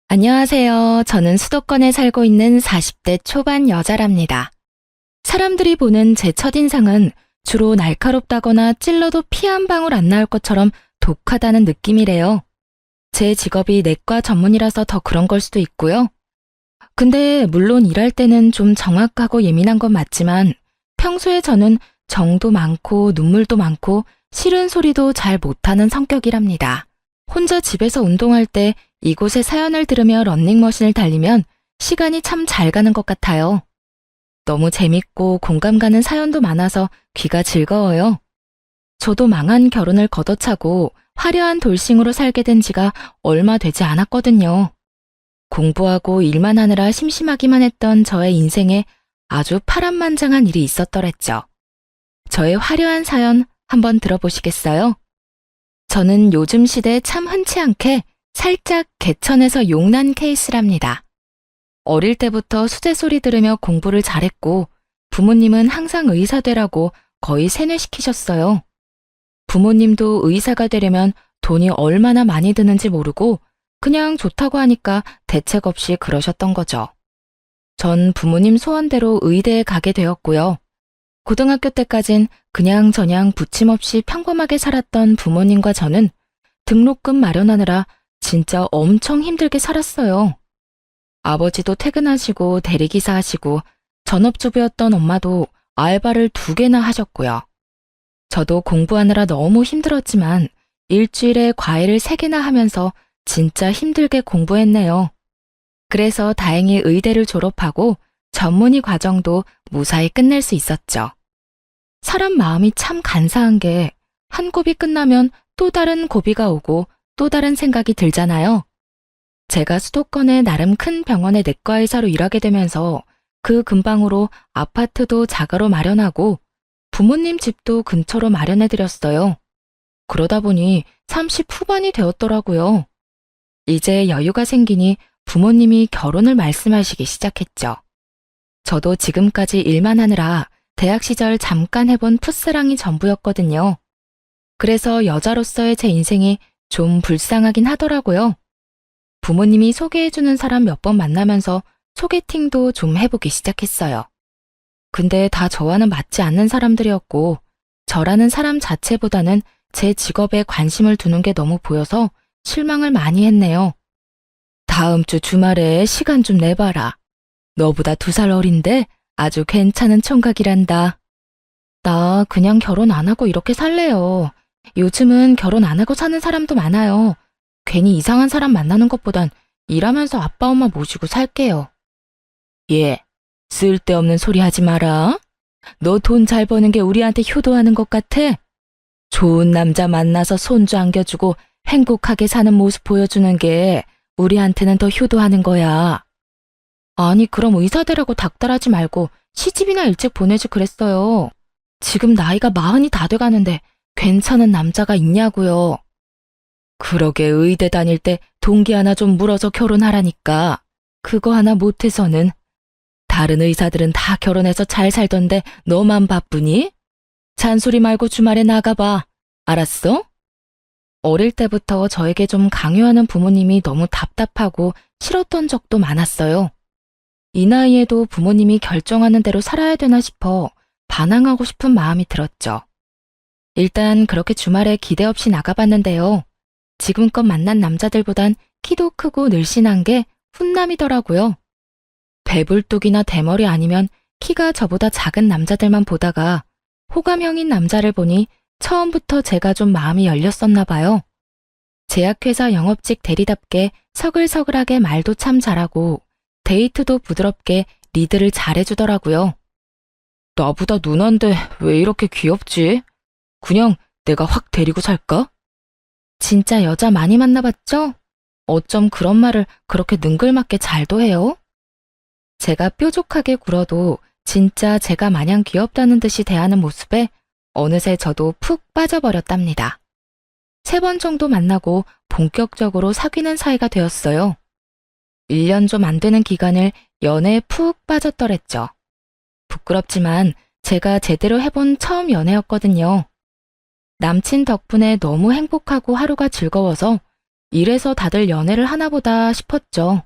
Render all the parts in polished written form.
안녕하세요. 저는 수도권에 살고 있는 40대 초반 여자랍니다. 사람들이 보는 제 첫인상은 주로 날카롭다거나 찔러도 피 한 방울 안 나올 것처럼 독하다는 느낌이래요. 제 직업이 내과 전문이라서 더 그런 걸 수도 있고요. 근데 물론 일할 때는 좀 정확하고 예민한 건 맞지만 평소에 저는 정도 많고 눈물도 많고 싫은 소리도 잘 못하는 성격이랍니다. 혼자 집에서 운동할 때 이곳의 사연을 들으며 러닝머신을 달리면 시간이 참 잘 가는 것 같아요. 너무 재밌고 공감 가는 사연도 많아서 귀가 즐거워요. 저도 망한 결혼을 걷어차고 화려한 돌싱으로 살게 된 지가 얼마 되지 않았거든요. 공부하고 일만 하느라 심심하기만 했던 저의 인생에 아주 파란만장한 일이 있었더랬죠. 저의 화려한 사연 한번 들어보시겠어요? 저는 요즘 시대에 참 흔치 않게 살짝 개천에서 용난 케이스랍니다. 어릴 때부터 수제 소리 들으며 공부를 잘했고 부모님은 항상 의사 되라고 거의 세뇌시키셨어요. 부모님도 의사가 되려면 돈이 얼마나 많이 드는지 모르고 그냥 좋다고 하니까 대책 없이 그러셨던 거죠. 전 부모님 소원대로 의대에 가게 되었고요. 고등학교 때까진 그냥저냥 부침 없이 평범하게 살았던 부모님과 저는 등록금 마련하느라 진짜 엄청 힘들게 살았어요. 아버지도 퇴근하시고 대리기사 하시고 전업주부였던 엄마도 알바를 2개나 하셨고요. 저도 공부하느라 너무 힘들었지만 일주일에 과외를 3개나 하면서 진짜 힘들게 공부했네요. 그래서 다행히 의대를 졸업하고 전문의 과정도 무사히 끝낼 수 있었죠. 사람 마음이 참 간사한 게 한 고비 끝나면 또 다른 고비가 오고 또 다른 생각이 들잖아요. 제가 수도권의 나름 큰 병원의 내과 의사로 일하게 되면서 그 근방으로 아파트도 자가로 마련하고 부모님 집도 근처로 마련해드렸어요. 그러다 보니 30 후반이 되었더라고요. 이제 여유가 생기니 부모님이 결혼을 말씀하시기 시작했죠. 저도 지금까지 일만 하느라 대학 시절 잠깐 해본 풋사랑이 전부였거든요. 그래서 여자로서의 제 인생이 좀 불쌍하긴 하더라고요. 부모님이 소개해주는 사람 몇 번 만나면서 소개팅도 좀 해보기 시작했어요. 근데 다 저와는 맞지 않는 사람들이었고 저라는 사람 자체보다는 제 직업에 관심을 두는 게 너무 보여서 실망을 많이 했네요. 다음 주 주말에 시간 좀 내봐라. 너보다 2살 어린데 아주 괜찮은 총각이란다. 나 그냥 결혼 안 하고 이렇게 살래요. 요즘은 결혼 안 하고 사는 사람도 많아요. 괜히 이상한 사람 만나는 것보단 일하면서 아빠 엄마 모시고 살게요. 예, 쓸데없는 소리 하지 마라. 너 돈 잘 버는 게 우리한테 효도하는 것 같아? 좋은 남자 만나서 손주 안겨주고 행복하게 사는 모습 보여주는 게 우리한테는 더 효도하는 거야. 아니, 그럼 의사 되라고 닥달하지 말고 시집이나 일찍 보내지 그랬어요. 지금 나이가 40이 다 돼가는데 괜찮은 남자가 있냐고요. 그러게 의대 다닐 때 동기 하나 좀 물어서 결혼하라니까. 그거 하나 못해서는. 다른 의사들은 다 결혼해서 잘 살던데 너만 바쁘니? 잔소리 말고 주말에 나가봐. 알았어? 어릴 때부터 저에게 좀 강요하는 부모님이 너무 답답하고 싫었던 적도 많았어요. 이 나이에도 부모님이 결정하는 대로 살아야 되나 싶어 반항하고 싶은 마음이 들었죠. 일단 그렇게 주말에 기대 없이 나가봤는데요. 지금껏 만난 남자들보단 키도 크고 늘씬한 게 훈남이더라고요. 배불뚝이나 대머리 아니면 키가 저보다 작은 남자들만 보다가 호감형인 남자를 보니 처음부터 제가 좀 마음이 열렸었나 봐요. 제약회사 영업직 대리답게 서글서글하게 말도 참 잘하고 데이트도 부드럽게 리드를 잘해주더라고요. 나보다 누난데 왜 이렇게 귀엽지? 그냥 내가 확 데리고 살까? 진짜 여자 많이 만나봤죠? 어쩜 그런 말을 그렇게 능글맞게 잘도 해요? 제가 뾰족하게 굴어도 진짜 제가 마냥 귀엽다는 듯이 대하는 모습에 어느새 저도 푹 빠져버렸답니다. 3번 정도 만나고 본격적으로 사귀는 사이가 되었어요. 1년 좀 안 되는 기간을 연애에 푹 빠졌더랬죠. 부끄럽지만 제가 제대로 해본 처음 연애였거든요. 남친 덕분에 너무 행복하고 하루가 즐거워서 이래서 다들 연애를 하나 보다 싶었죠.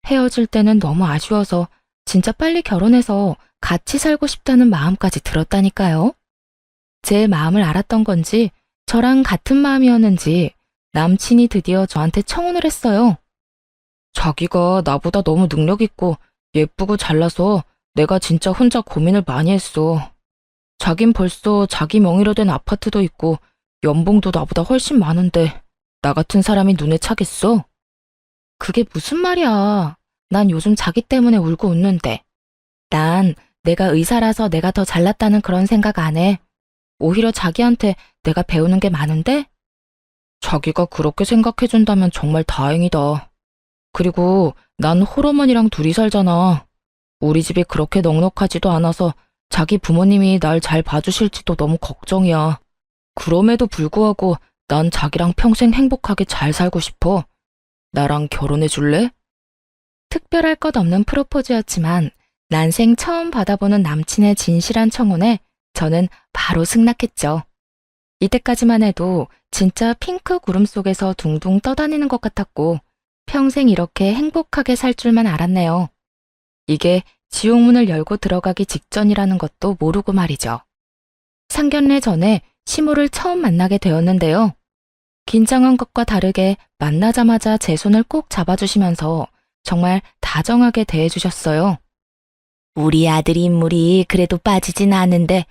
헤어질 때는 너무 아쉬워서 진짜 빨리 결혼해서 같이 살고 싶다는 마음까지 들었다니까요. 제 마음을 알았던 건지 저랑 같은 마음이었는지 남친이 드디어 저한테 청혼을 했어요. 자기가 나보다 너무 능력 있고 예쁘고 잘나서 내가 진짜 혼자 고민을 많이 했어. 자긴 벌써 자기 명의로 된 아파트도 있고 연봉도 나보다 훨씬 많은데 나 같은 사람이 눈에 차겠어? 그게 무슨 말이야. 난 요즘 자기 때문에 울고 웃는데. 난 내가 의사라서 내가 더 잘났다는 그런 생각 안 해. 오히려 자기한테 내가 배우는 게 많은데? 자기가 그렇게 생각해준다면 정말 다행이다. 그리고 난 홀어머니랑 둘이 살잖아. 우리 집이 그렇게 넉넉하지도 않아서 자기 부모님이 날 잘 봐주실지도 너무 걱정이야. 그럼에도 불구하고 난 자기랑 평생 행복하게 잘 살고 싶어. 나랑 결혼해 줄래? 특별할 것 없는 프로포즈였지만 난생 처음 받아보는 남친의 진실한 청혼에 저는 바로 승낙했죠. 이때까지만 해도 진짜 핑크 구름 속에서 둥둥 떠다니는 것 같았고 평생 이렇게 행복하게 살 줄만 알았네요. 이게 지옥문을 열고 들어가기 직전이라는 것도 모르고 말이죠. 상견례 전에 시모를 처음 만나게 되었는데요. 긴장한 것과 다르게 만나자마자 제 손을 꼭 잡아주시면서 정말 다정하게 대해주셨어요. 우리 아들 인물이 그래도 빠지진 않은데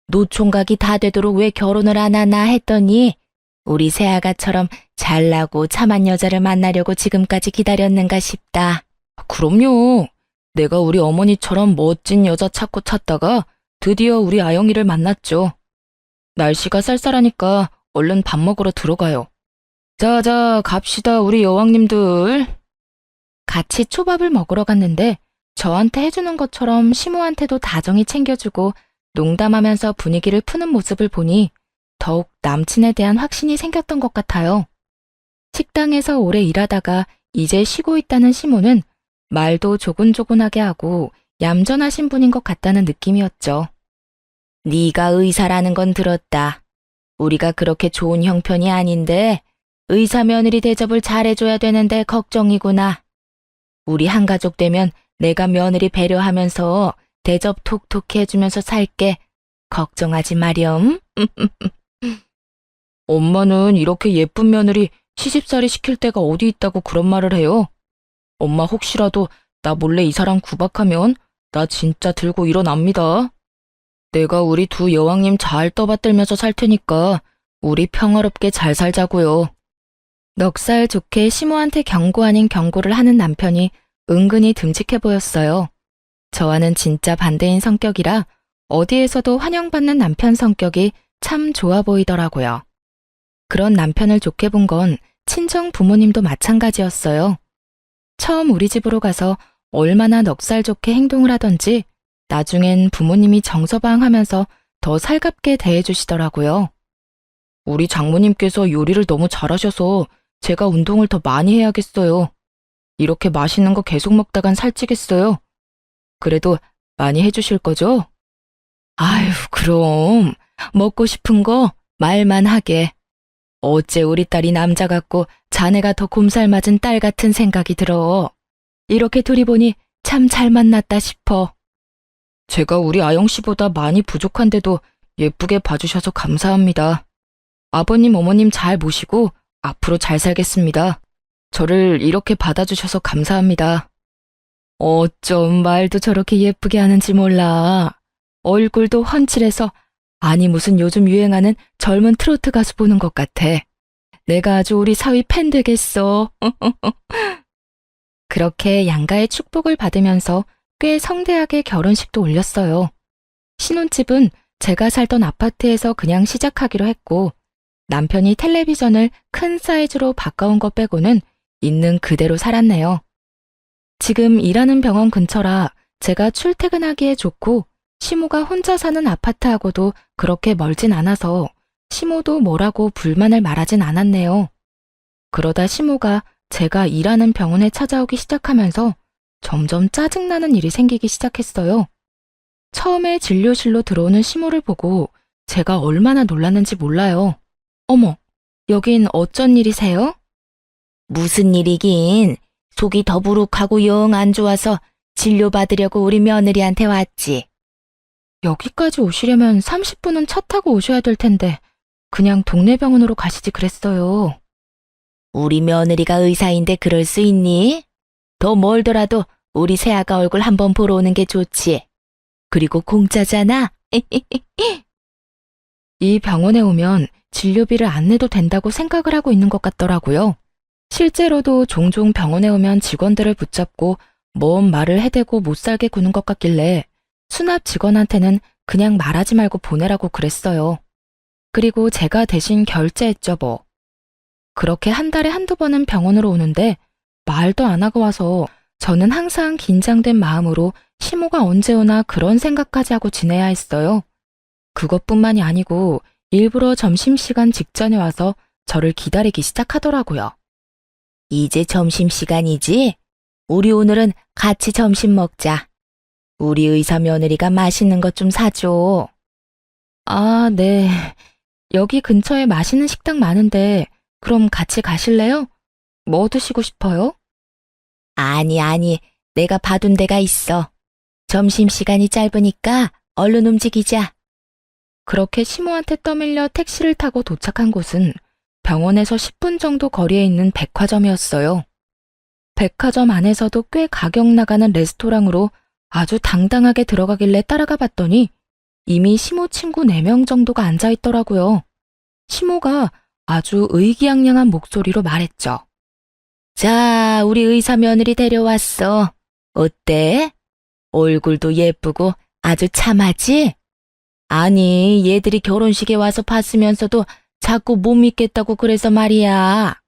노총각이 다 되도록 왜 결혼을 안 하나 했더니 우리 새아가처럼 잘나고 참한 여자를 만나려고 지금까지 기다렸는가 싶다. 그럼요. 내가 우리 어머니처럼 멋진 여자 찾다가 드디어 우리 아영이를 만났죠. 날씨가 쌀쌀하니까 얼른 밥 먹으러 들어가요. 자자, 갑시다, 우리 여왕님들. 같이 초밥을 먹으러 갔는데 저한테 해주는 것처럼 시모한테도 다정히 챙겨주고 농담하면서 분위기를 푸는 모습을 보니 더욱 남친에 대한 확신이 생겼던 것 같아요. 식당에서 오래 일하다가 이제 쉬고 있다는 시모는 말도 조곤조곤하게 하고 얌전하신 분인 것 같다는 느낌이었죠. 네가 의사라는 건 들었다. 우리가 그렇게 좋은 형편이 아닌데 의사 며느리 대접을 잘해줘야 되는데 걱정이구나. 우리 한가족 되면 내가 며느리 배려하면서 대접 톡톡 해주면서 살게. 걱정하지 마렴. 엄마는 이렇게 예쁜 며느리 시집살이 시킬 데가 어디 있다고 그런 말을 해요. 엄마 혹시라도 나 몰래 이 사람 구박하면 나 진짜 들고 일어납니다. 내가 우리 두 여왕님 잘 떠받들면서 살 테니까 우리 평화롭게 잘 살자고요. 넉살 좋게 시모한테 경고 아닌 경고를 하는 남편이 은근히 듬직해 보였어요. 저와는 진짜 반대인 성격이라 어디에서도 환영받는 남편 성격이 참 좋아 보이더라고요. 그런 남편을 좋게 본 건 친정 부모님도 마찬가지였어요. 처음 우리 집으로 가서 얼마나 넉살 좋게 행동을 하던지 나중엔 부모님이 정서방하면서 더 살갑게 대해주시더라고요. 우리 장모님께서 요리를 너무 잘하셔서 제가 운동을 더 많이 해야겠어요. 이렇게 맛있는 거 계속 먹다간 살찌겠어요. 그래도 많이 해주실 거죠? 아유, 그럼 먹고 싶은 거 말만 하게. 어째 우리 딸이 남자 같고 자네가 더 곰살 맞은 딸 같은 생각이 들어. 이렇게 둘이 보니 참 잘 만났다 싶어. 제가 우리 아영 씨보다 많이 부족한데도 예쁘게 봐주셔서 감사합니다. 아버님, 어머님 잘 모시고 앞으로 잘 살겠습니다. 저를 이렇게 받아주셔서 감사합니다. 어쩜 말도 저렇게 예쁘게 하는지 몰라. 얼굴도 훤칠해서 아니 무슨 요즘 유행하는 젊은 트로트 가수 보는 것 같아. 내가 아주 우리 사위 팬 되겠어. 그렇게 양가의 축복을 받으면서 꽤 성대하게 결혼식도 올렸어요. 신혼집은 제가 살던 아파트에서 그냥 시작하기로 했고 남편이 텔레비전을 큰 사이즈로 바꿔온 것 빼고는 있는 그대로 살았네요. 지금 일하는 병원 근처라 제가 출퇴근하기에 좋고 시모가 혼자 사는 아파트하고도 그렇게 멀진 않아서 시모도 뭐라고 불만을 말하진 않았네요. 그러다 시모가 제가 일하는 병원에 찾아오기 시작하면서 점점 짜증나는 일이 생기기 시작했어요. 처음에 진료실로 들어오는 시모를 보고 제가 얼마나 놀랐는지 몰라요. 어머, 여긴 어쩐 일이세요? 무슨 일이긴. 속이 더부룩하고 영 안 좋아서 진료받으려고 우리 며느리한테 왔지. 여기까지 오시려면 30분은 차 타고 오셔야 될 텐데 그냥 동네 병원으로 가시지 그랬어요. 우리 며느리가 의사인데 그럴 수 있니? 더 멀더라도 우리 새아가 얼굴 한번 보러 오는 게 좋지. 그리고 공짜잖아. 이 병원에 오면 진료비를 안 내도 된다고 생각을 하고 있는 것 같더라고요. 실제로도 종종 병원에 오면 직원들을 붙잡고 뭔 말을 해대고 못 살게 구는 것 같길래 수납 직원한테는 그냥 말하지 말고 보내라고 그랬어요. 그리고 제가 대신 결제했죠 뭐. 그렇게 한 달에 한두 번은 병원으로 오는데 말도 안 하고 와서 저는 항상 긴장된 마음으로 시모가 언제 오나 그런 생각까지 하고 지내야 했어요. 그것뿐만이 아니고 일부러 점심시간 직전에 와서 저를 기다리기 시작하더라고요. 이제 점심시간이지? 우리 오늘은 같이 점심 먹자. 우리 의사 며느리가 맛있는 것 좀 사줘. 아, 네. 여기 근처에 맛있는 식당 많은데 그럼 같이 가실래요? 뭐 드시고 싶어요? 아니, 내가 봐둔 데가 있어. 점심시간이 짧으니까 얼른 움직이자. 그렇게 시모한테 떠밀려 택시를 타고 도착한 곳은 병원에서 10분 정도 거리에 있는 백화점이었어요. 백화점 안에서도 꽤 가격 나가는 레스토랑으로 아주 당당하게 들어가길래 따라가 봤더니 이미 시모 친구 4명 정도가 앉아 있더라고요. 시모가 아주 의기양양한 목소리로 말했죠. 자, 우리 의사 며느리 데려왔어. 어때? 얼굴도 예쁘고 아주 참하지? 아니, 얘들이 결혼식에 와서 봤으면서도 자꾸 못 믿겠다고 그래서 말이야.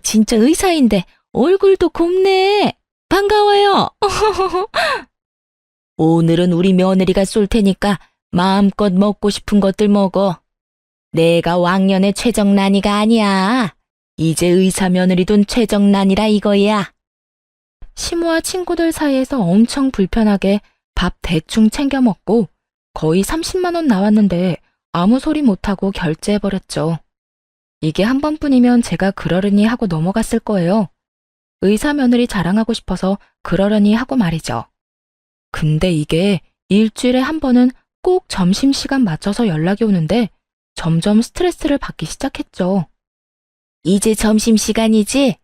진짜 의사인데 얼굴도 곱네. 반가워요. 오늘은 우리 며느리가 쏠 테니까 마음껏 먹고 싶은 것들 먹어. 내가 왕년의 최정란이가 아니야. 이제 의사 며느리 돈 최정란이라 이거야. 시모와 친구들 사이에서 엄청 불편하게 밥 대충 챙겨 먹고 거의 30만 원 나왔는데 아무 소리 못하고 결제해버렸죠. 이게 한 번뿐이면 제가 그러려니 하고 넘어갔을 거예요. 의사 며느리 자랑하고 싶어서 그러려니 하고 말이죠. 근데 이게 일주일에 한 번은 꼭 점심시간 맞춰서 연락이 오는데 점점 스트레스를 받기 시작했죠. 이제 점심시간이지?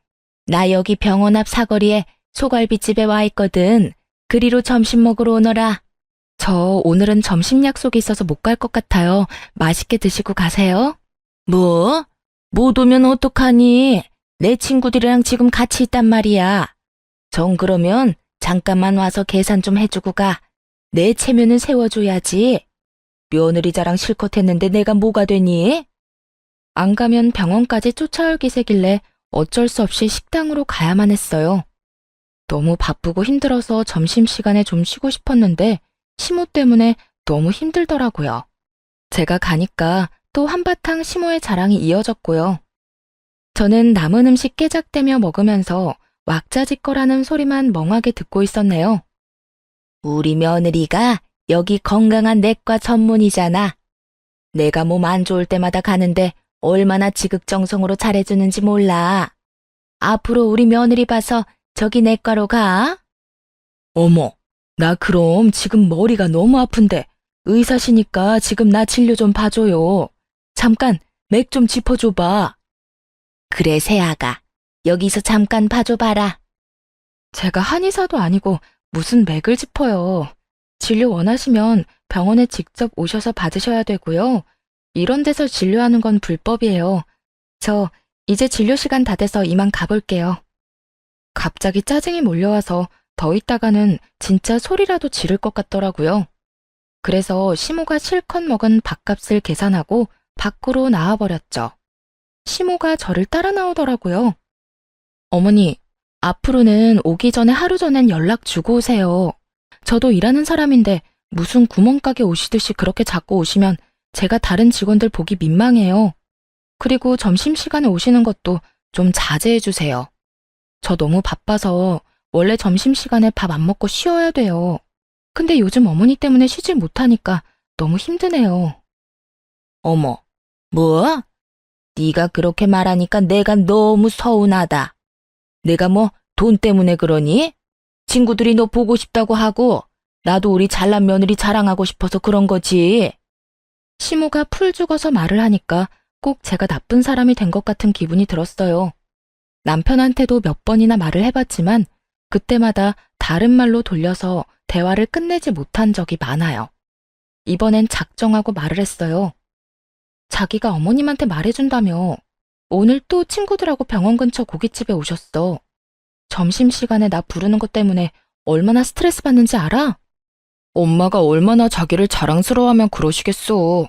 나 여기 병원 앞 사거리에 소갈비집에 와 있거든. 그리로 점심 먹으러 오너라. 저 오늘은 점심 약속이 있어서 못 갈 것 같아요. 맛있게 드시고 가세요. 뭐? 못 오면 어떡하니? 내 친구들이랑 지금 같이 있단 말이야. 정 그러면 잠깐만 와서 계산 좀 해주고 가. 내 체면은 세워줘야지. 며느리 자랑 실컷 했는데 내가 뭐가 되니? 안 가면 병원까지 쫓아올 기세길래 어쩔 수 없이 식당으로 가야만 했어요. 너무 바쁘고 힘들어서 점심시간에 좀 쉬고 싶었는데 시모 때문에 너무 힘들더라고요. 제가 가니까 또 한바탕 시모의 자랑이 이어졌고요. 저는 남은 음식 깨작대며 먹으면서 왁자지껄하는 소리만 멍하게 듣고 있었네요. 우리 며느리가 여기 건강한 내과 전문이잖아. 내가 몸 안 좋을 때마다 가는데 얼마나 지극정성으로 잘해주는지 몰라. 앞으로 우리 며느리 봐서 저기 내과로 가. 어머, 나 그럼 지금 머리가 너무 아픈데 의사시니까 지금 나 진료 좀 봐줘요. 잠깐 맥 좀 짚어줘봐. 그래, 새아가. 여기서 잠깐 봐줘봐라. 제가 한의사도 아니고 무슨 맥을 짚어요. 진료 원하시면 병원에 직접 오셔서 받으셔야 되고요. 이런 데서 진료하는 건 불법이에요. 저 이제 진료 시간 다 돼서 이만 가볼게요. 갑자기 짜증이 몰려와서 더 있다가는 진짜 소리라도 지를 것 같더라고요. 그래서 시모가 실컷 먹은 밥값을 계산하고 밖으로 나와버렸죠. 시모가 저를 따라 나오더라고요. 어머니, 앞으로는 오기 전에 하루 전엔 연락 주고 오세요. 저도 일하는 사람인데 무슨 구멍가게 오시듯이 그렇게 자꾸 오시면 제가 다른 직원들 보기 민망해요. 그리고 점심시간에 오시는 것도 좀 자제해 주세요. 저 너무 바빠서 원래 점심시간에 밥 안 먹고 쉬어야 돼요. 근데 요즘 어머니 때문에 쉬질 못하니까 너무 힘드네요. 어머, 뭐? 네가 그렇게 말하니까 내가 너무 서운하다. 내가 뭐 돈 때문에 그러니? 친구들이 너 보고 싶다고 하고 나도 우리 잘난 며느리 자랑하고 싶어서 그런 거지. 시모가 풀 죽어서 말을 하니까 꼭 제가 나쁜 사람이 된 것 같은 기분이 들었어요. 남편한테도 몇 번이나 말을 해봤지만 그때마다 다른 말로 돌려서 대화를 끝내지 못한 적이 많아요. 이번엔 작정하고 말을 했어요. 자기가 어머님한테 말해준다며 오늘 또 친구들하고 병원 근처 고깃집에 오셨어. 점심시간에 나 부르는 것 때문에 얼마나 스트레스 받는지 알아? 엄마가 얼마나 자기를 자랑스러워하면 그러시겠어.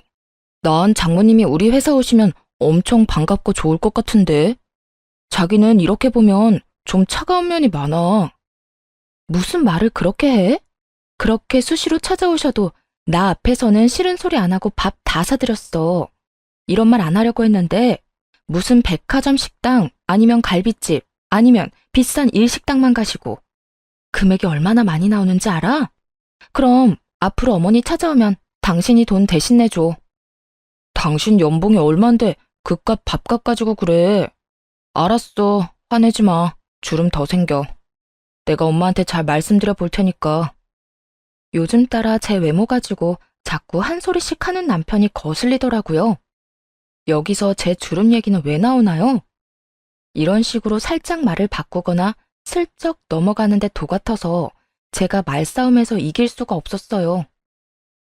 난 장모님이 우리 회사 오시면 엄청 반갑고 좋을 것 같은데. 자기는 이렇게 보면 좀 차가운 면이 많아. 무슨 말을 그렇게 해? 그렇게 수시로 찾아오셔도 나 앞에서는 싫은 소리 안 하고 밥 다 사드렸어. 이런 말 안 하려고 했는데 무슨 백화점 식당 아니면 갈비집 아니면 비싼 일식당만 가시고 금액이 얼마나 많이 나오는지 알아? 그럼 앞으로 어머니 찾아오면 당신이 돈 대신 내줘. 당신 연봉이 얼만데 그깟 밥값 가지고 그래. 알았어. 화내지 마. 주름 더 생겨. 내가 엄마한테 잘 말씀드려 볼 테니까. 요즘 따라 제 외모 가지고 자꾸 한 소리씩 하는 남편이 거슬리더라고요. 여기서 제 주름 얘기는 왜 나오나요? 이런 식으로 살짝 말을 바꾸거나 슬쩍 넘어가는데 도 같아서 제가 말싸움에서 이길 수가 없었어요.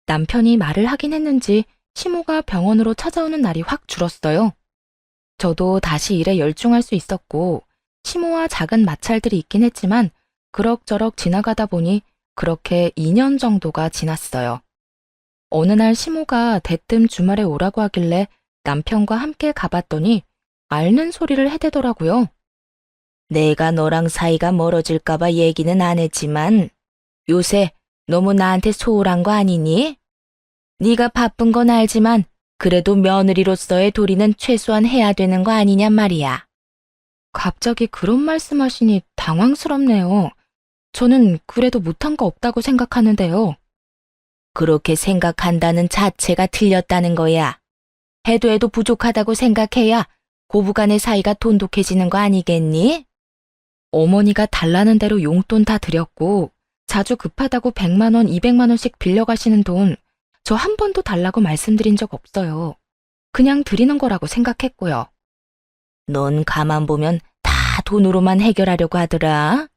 남편이 말을 하긴 했는지 시모가 병원으로 찾아오는 날이 확 줄었어요. 저도 다시 일에 열중할 수 있었고 시모와 작은 마찰들이 있긴 했지만 그럭저럭 지나가다 보니 그렇게 2년 정도가 지났어요. 어느 날 시모가 대뜸 주말에 오라고 하길래 남편과 함께 가봤더니 앓는 소리를 해대더라고요. 내가 너랑 사이가 멀어질까봐 얘기는 안 했지만 요새 너무 나한테 소홀한 거 아니니? 네가 바쁜 건 알지만 그래도 며느리로서의 도리는 최소한 해야 되는 거 아니냔 말이야. 갑자기 그런 말씀하시니 당황스럽네요. 저는 그래도 못한 거 없다고 생각하는데요. 그렇게 생각한다는 자체가 틀렸다는 거야. 해도 해도 부족하다고 생각해야 고부간의 사이가 돈독해지는 거 아니겠니? 어머니가 달라는 대로 용돈 다 드렸고 자주 급하다고 100만 원, 200만 원씩 빌려가시는 돈 저 한 번도 달라고 말씀드린 적 없어요. 그냥 드리는 거라고 생각했고요. 넌 가만 보면 다 돈으로만 해결하려고 하더라.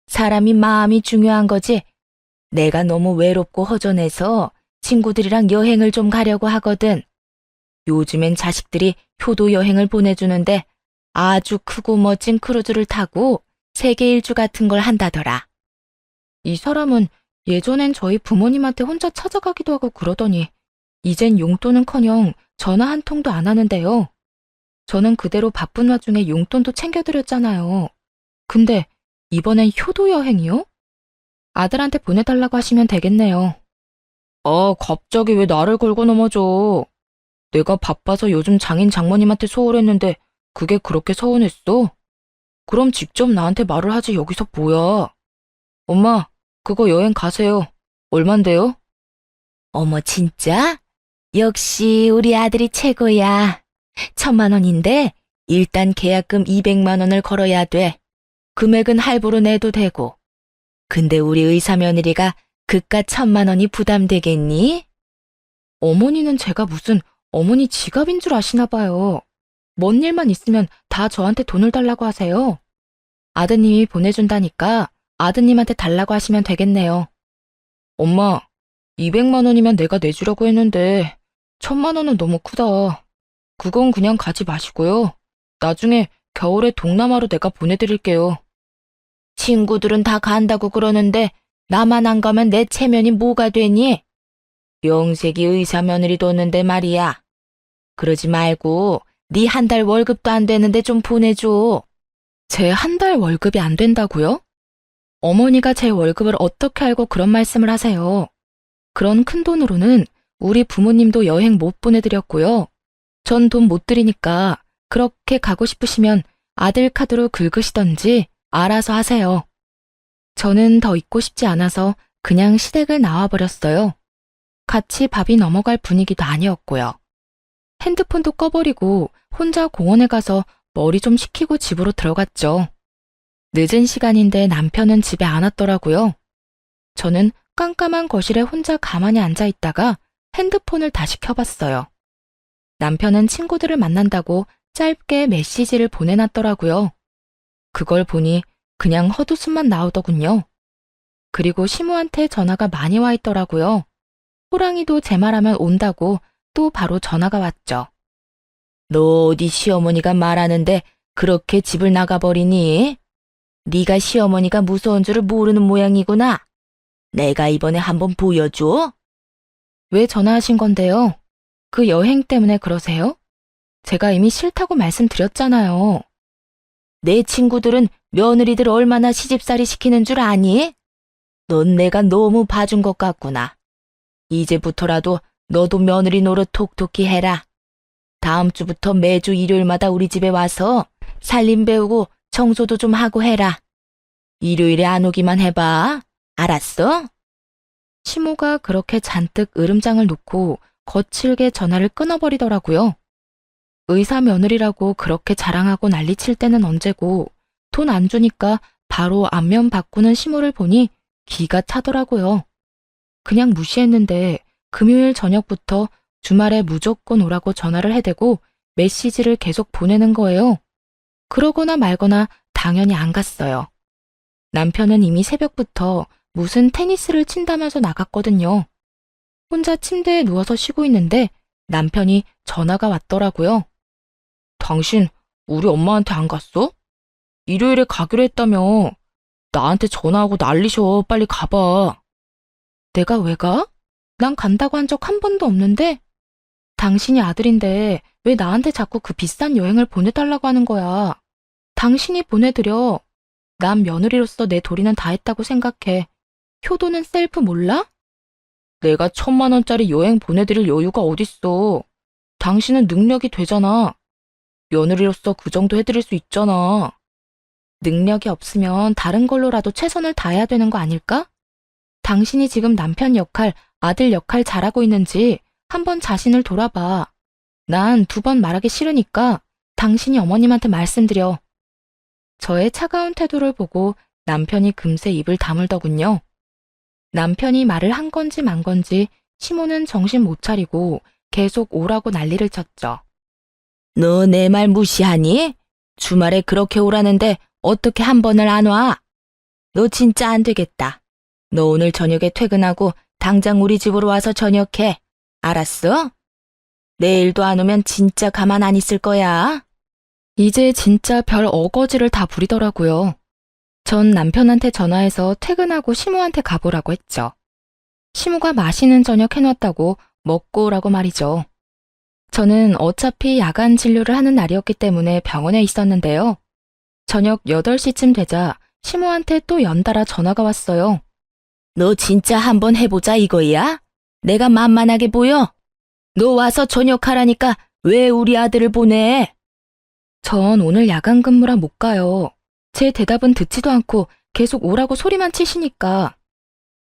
사람이 마음이 중요한 거지. 내가 너무 외롭고 허전해서 친구들이랑 여행을 좀 가려고 하거든. 요즘엔 자식들이 효도 여행을 보내주는데 아주 크고 멋진 크루즈를 타고 세계 일주 같은 걸 한다더라. 이 사람은 예전엔 저희 부모님한테 혼자 찾아가기도 하고 그러더니 이젠 용돈은커녕 전화 한 통도 안 하는데요. 저는 그대로 바쁜 와중에 용돈도 챙겨드렸잖아요. 근데 이번엔 효도 여행이요? 아들한테 보내달라고 하시면 되겠네요. 아, 갑자기 왜 나를 걸고 넘어져? 내가 바빠서 요즘 장인 장모님한테 소홀했는데 그게 그렇게 서운했어? 그럼 직접 나한테 말을 하지 여기서 뭐야? 엄마, 그거 여행 가세요. 얼만데요? 어머 진짜? 역시 우리 아들이 최고야. 1,000만 원인데 일단 계약금 200만 원을 걸어야 돼. 금액은 할부로 내도 되고. 근데 우리 의사 며느리가 그깟 1,000만 원이 부담되겠니? 어머니는 제가 무슨 어머니 지갑인 줄 아시나 봐요. 뭔 일만 있으면 다 저한테 돈을 달라고 하세요. 아드님이 보내준다니까 아드님한테 달라고 하시면 되겠네요. 엄마, 200만 원이면 내가 내주려고 했는데 1,000만 원은 너무 크다. 그건 그냥 가지 마시고요. 나중에 겨울에 동남아로 내가 보내드릴게요. 친구들은 다 간다고 그러는데 나만 안 가면 내 체면이 뭐가 되니? 명색이 의사 며느리 뒀는데 말이야. 그러지 말고 네 한 달 월급도 안 되는데 좀 보내줘. 제 한 달 월급이 안 된다고요? 어머니가 제 월급을 어떻게 알고 그런 말씀을 하세요? 그런 큰 돈으로는 우리 부모님도 여행 못 보내드렸고요. 전 돈 못 드리니까 그렇게 가고 싶으시면 아들 카드로 긁으시던지 알아서 하세요. 저는 더 있고 싶지 않아서 그냥 시댁을 나와버렸어요. 같이 밥이 넘어갈 분위기도 아니었고요. 핸드폰도 꺼버리고 혼자 공원에 가서 머리 좀 식히고 집으로 들어갔죠. 늦은 시간인데 남편은 집에 안 왔더라고요. 저는 깜깜한 거실에 혼자 가만히 앉아 있다가 핸드폰을 다시 켜봤어요. 남편은 친구들을 만난다고 짧게 메시지를 보내놨더라고요. 그걸 보니 그냥 헛웃음만 나오더군요. 그리고 시무한테 전화가 많이 와 있더라고요. 호랑이도 제 말하면 온다고 또 바로 전화가 왔죠. 너 어디 시어머니가 말하는데 그렇게 집을 나가버리니? 네가 시어머니가 무서운 줄을 모르는 모양이구나. 내가 이번에 한번 보여줘. 왜 전화하신 건데요? 그 여행 때문에 그러세요? 제가 이미 싫다고 말씀드렸잖아요. 내 친구들은 며느리들 얼마나 시집살이 시키는 줄 아니? 넌 내가 너무 봐준 것 같구나. 이제부터라도 너도 며느리 노릇 톡톡히 해라. 다음 주부터 매주 일요일마다 우리 집에 와서 살림 배우고 청소도 좀 하고 해라. 일요일에 안 오기만 해봐. 알았어? 시모가 그렇게 잔뜩 으름장을 놓고 거칠게 전화를 끊어버리더라고요. 의사 며느리라고 그렇게 자랑하고 난리칠 때는 언제고 돈 안 주니까 바로 안면 바꾸는 시모를 보니 기가 차더라고요. 그냥 무시했는데 금요일 저녁부터 주말에 무조건 오라고 전화를 해대고 메시지를 계속 보내는 거예요. 그러거나 말거나 당연히 안 갔어요. 남편은 이미 새벽부터 무슨 테니스를 친다면서 나갔거든요. 혼자 침대에 누워서 쉬고 있는데 남편이 전화가 왔더라고요. 당신 우리 엄마한테 안 갔어? 일요일에 가기로 했다며. 나한테 전화하고 난리셔. 빨리 가봐. 내가 왜 가? 난 간다고 한 적 한 번도 없는데? 당신이 아들인데 왜 나한테 자꾸 그 비싼 여행을 보내달라고 하는 거야? 당신이 보내드려. 난 며느리로서 내 도리는 다 했다고 생각해. 효도는 셀프 몰라? 내가 1,000만 원짜리 여행 보내드릴 여유가 어딨어. 당신은 능력이 되잖아. 며느리로서 그 정도 해드릴 수 있잖아. 능력이 없으면 다른 걸로라도 최선을 다해야 되는 거 아닐까? 당신이 지금 남편 역할, 아들 역할 잘하고 있는지 한번 자신을 돌아봐. 난 2번 말하기 싫으니까 당신이 어머님한테 말씀드려. 저의 차가운 태도를 보고 남편이 금세 입을 다물더군요. 남편이 말을 한 건지 만 건지 시모는 정신 못 차리고 계속 오라고 난리를 쳤죠. 너 내 말 무시하니? 주말에 그렇게 오라는데 어떻게 한 번을 안 와? 너 진짜 안 되겠다. 너 오늘 저녁에 퇴근하고 당장 우리 집으로 와서 저녁해. 알았어? 내일도 안 오면 진짜 가만 안 있을 거야. 이제 진짜 별 어거지를 다 부리더라고요. 전 남편한테 전화해서 퇴근하고 시모한테 가보라고 했죠. 시모가 맛있는 저녁 해놨다고 먹고 오라고 말이죠. 저는 어차피 야간 진료를 하는 날이었기 때문에 병원에 있었는데요. 저녁 8시쯤 되자 시모한테 또 연달아 전화가 왔어요. 너 진짜 한번 해보자 이거야? 내가 만만하게 보여? 너 와서 저녁하라니까 왜 우리 아들을 보내? 전 오늘 야간 근무라 못 가요. 제 대답은 듣지도 않고 계속 오라고 소리만 치시니까.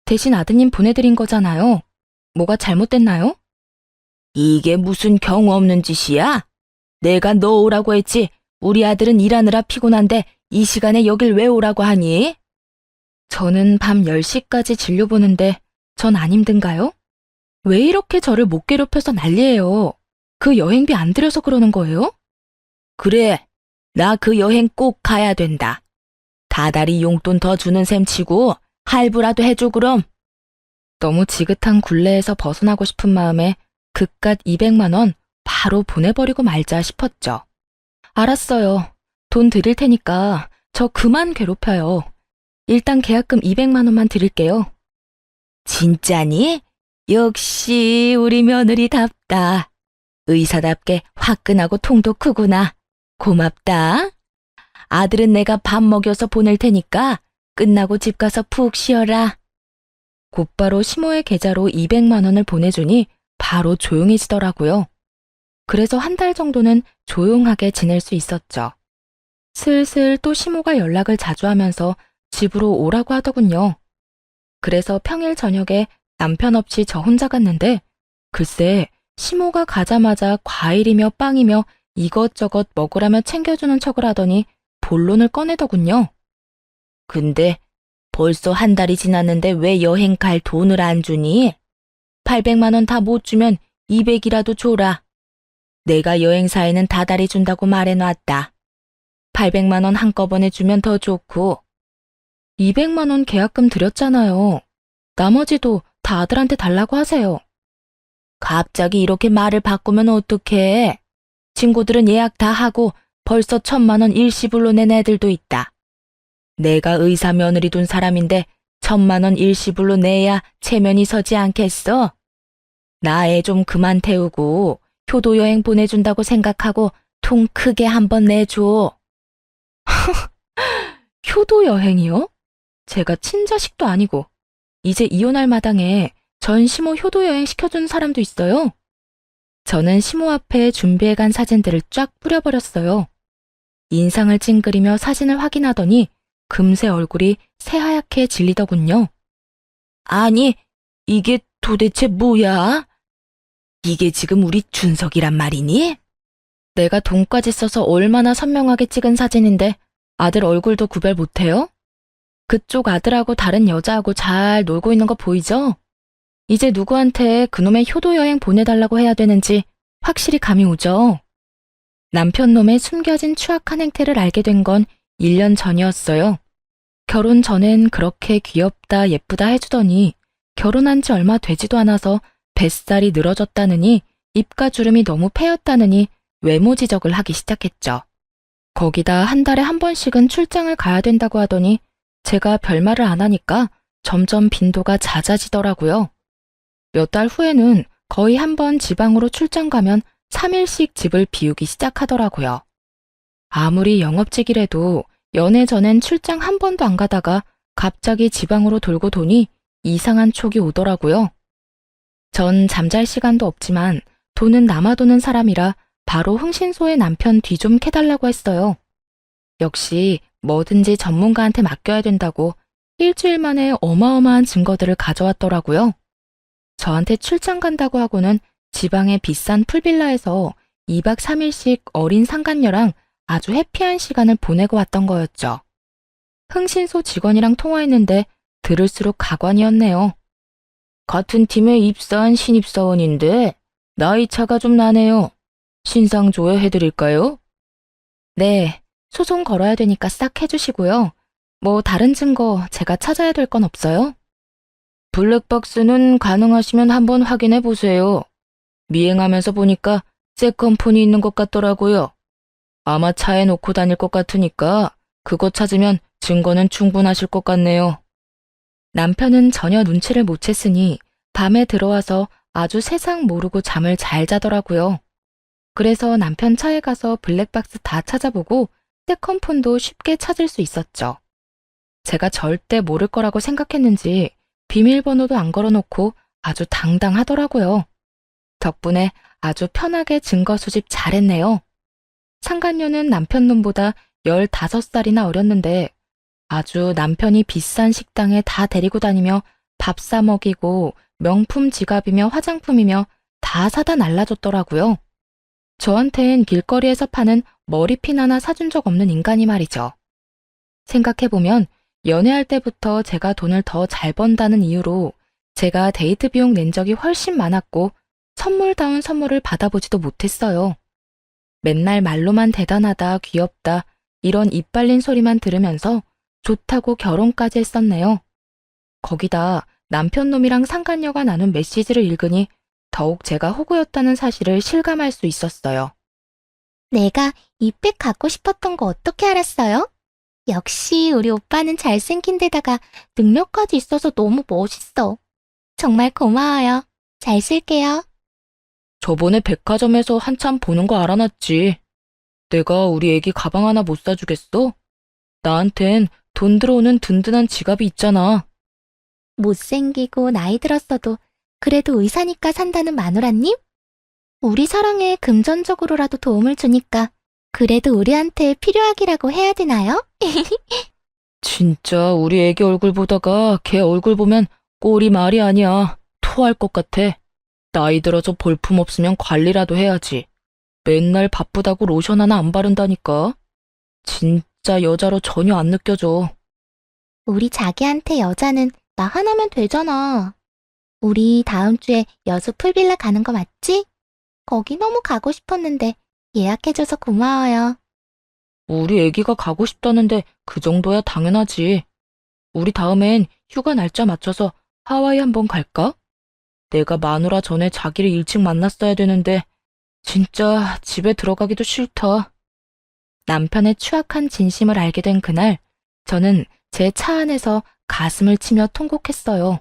대신 아드님 보내드린 거잖아요. 뭐가 잘못됐나요? 이게 무슨 경우 없는 짓이야? 내가 너 오라고 했지. 우리 아들은 일하느라 피곤한데 이 시간에 여길 왜 오라고 하니? 저는 밤 10시까지 진료 보는데 전 안 힘든가요? 왜 이렇게 저를 못 괴롭혀서 난리예요? 그 여행비 안 들여서 그러는 거예요? 그래, 나 그 여행 꼭 가야 된다. 다달이 용돈 더 주는 셈 치고 할부라도 해줘 그럼. 너무 지긋한 굴레에서 벗어나고 싶은 마음에 그깟 200만 원 바로 보내버리고 말자 싶었죠. 알았어요. 돈 드릴 테니까 저 그만 괴롭혀요. 일단 계약금 200만 원만 드릴게요. 진짜니? 역시 우리 며느리답다. 의사답게 화끈하고 통도 크구나. 고맙다. 아들은 내가 밥 먹여서 보낼 테니까 끝나고 집 가서 푹 쉬어라. 곧바로 시모의 계좌로 200만 원을 보내주니 바로 조용해지더라고요. 그래서 한 달 정도는 조용하게 지낼 수 있었죠. 슬슬 또 시모가 연락을 자주 하면서 집으로 오라고 하더군요. 그래서 평일 저녁에 남편 없이 저 혼자 갔는데 글쎄 시모가 가자마자 과일이며 빵이며 이것저것 먹으라며 챙겨주는 척을 하더니 본론을 꺼내더군요. 근데 벌써 한 달이 지났는데 왜 여행 갈 돈을 안 주니? 800만 원 다 못 주면 200이라도 줘라. 내가 여행사에는 다달이 준다고 말해놨다. 800만 원 한꺼번에 주면 더 좋고. 200만 원 계약금 드렸잖아요. 나머지도 다 아들한테 달라고 하세요. 갑자기 이렇게 말을 바꾸면 어떡해? 친구들은 예약 다 하고 벌써 1,000만 원 일시불로 낸 애들도 있다. 내가 의사 며느리 둔 사람인데 1,000만 원 일시불로 내야 체면이 서지 않겠어? 나 애 좀 그만 태우고 효도 여행 보내준다고 생각하고 통 크게 한번 내줘. 효도 여행이요? 제가 친자식도 아니고 이제 이혼할 마당에 전 시모 효도 여행 시켜준 사람도 있어요. 저는 시모 앞에 준비해간 사진들을 쫙 뿌려버렸어요. 인상을 찡그리며 사진을 확인하더니 금세 얼굴이 새하얗게 질리더군요. 아니, 이게 도대체 뭐야? 이게 지금 우리 준석이란 말이니? 내가 돈까지 써서 얼마나 선명하게 찍은 사진인데 아들 얼굴도 구별 못해요? 그쪽 아들하고 다른 여자하고 잘 놀고 있는 거 보이죠? 이제 누구한테 그놈의 효도 여행 보내달라고 해야 되는지 확실히 감이 오죠? 남편 놈의 숨겨진 추악한 행태를 알게 된 건 1년 전이었어요. 결혼 전엔 그렇게 귀엽다 예쁘다 해주더니 결혼한 지 얼마 되지도 않아서 뱃살이 늘어졌다느니 입가 주름이 너무 패였다느니 외모 지적을 하기 시작했죠. 거기다 한 달에 한 번씩은 출장을 가야 된다고 하더니 제가 별말을 안 하니까 점점 빈도가 잦아지더라고요. 몇 달 후에는 거의 한 번 지방으로 출장 가면 3일씩 집을 비우기 시작하더라고요. 아무리 영업직이라도 연애 전엔 출장 한 번도 안 가다가 갑자기 지방으로 돌고 도니 이상한 촉이 오더라고요. 전 잠잘 시간도 없지만 돈은 남아도는 사람이라 바로 흥신소의 남편 뒤 좀 캐달라고 했어요. 역시 뭐든지 전문가한테 맡겨야 된다고 일주일 만에 어마어마한 증거들을 가져왔더라고요. 저한테 출장 간다고 하고는 지방의 비싼 풀빌라에서 2박 3일씩 어린 상간녀랑 아주 해피한 시간을 보내고 왔던 거였죠. 흥신소 직원이랑 통화했는데 들을수록 가관이었네요. 같은 팀에 입사한 신입사원인데 나이 차가 좀 나네요. 신상 조회해드릴까요? 네, 소송 걸어야 되니까 싹 해주시고요. 뭐 다른 증거 제가 찾아야 될 건 없어요? 블랙박스는 가능하시면 한번 확인해 보세요. 미행하면서 보니까 잭컴폰이 있는 것 같더라고요. 아마 차에 놓고 다닐 것 같으니까 그거 찾으면 증거는 충분하실 것 같네요. 남편은 전혀 눈치를 못 챘으니 밤에 들어와서 아주 세상 모르고 잠을 잘 자더라고요. 그래서 남편 차에 가서 블랙박스 다 찾아보고 잭컴폰도 쉽게 찾을 수 있었죠. 제가 절대 모를 거라고 생각했는지 비밀번호도 안 걸어놓고 아주 당당하더라고요. 덕분에 아주 편하게 증거 수집 잘했네요. 상간녀는 남편 놈보다 15살이나 어렸는데 아주 남편이 비싼 식당에 다 데리고 다니며 밥 사 먹이고 명품 지갑이며 화장품이며 다 사다 날라줬더라고요. 저한텐 길거리에서 파는 머리핀 하나 사준 적 없는 인간이 말이죠. 생각해보면 연애할 때부터 제가 돈을 더 잘 번다는 이유로 제가 데이트 비용 낸 적이 훨씬 많았고 선물다운 선물을 받아보지도 못했어요. 맨날 말로만 대단하다, 귀엽다 이런 입 발린 소리만 들으면서 좋다고 결혼까지 했었네요. 거기다 남편 놈이랑 상간녀가 나눈 메시지를 읽으니 더욱 제가 호구였다는 사실을 실감할 수 있었어요. 내가 이 백 갖고 싶었던 거 어떻게 알았어요? 역시 우리 오빠는 잘생긴 데다가 능력까지 있어서 너무 멋있어. 정말 고마워요. 잘 쓸게요. 저번에 백화점에서 한참 보는 거 알아놨지. 내가 우리 애기 가방 하나 못 사주겠어? 나한텐 돈 들어오는 든든한 지갑이 있잖아. 못생기고 나이 들었어도 그래도 의사니까 산다는 마누라님? 우리 사랑에 금전적으로라도 도움을 주니까 그래도 우리한테 필요하기라고 해야 되나요? 진짜 우리 애기 얼굴 보다가 걔 얼굴 보면 꼴이 말이 아니야. 토할 것 같아. 나이 들어서 볼품 없으면 관리라도 해야지. 맨날 바쁘다고 로션 하나 안 바른다니까. 진짜 여자로 전혀 안 느껴져. 우리 자기한테 여자는 나 하나면 되잖아. 우리 다음 주에 여수 풀빌라 가는 거 맞지? 거기 너무 가고 싶었는데 예약해줘서 고마워요. 우리 애기가 가고 싶다는데 그 정도야 당연하지. 우리 다음엔 휴가 날짜 맞춰서 하와이 한번 갈까? 내가 마누라 전에 자기를 일찍 만났어야 되는데 진짜 집에 들어가기도 싫다. 남편의 추악한 진심을 알게 된 그날, 저는 제 차 안에서 가슴을 치며 통곡했어요.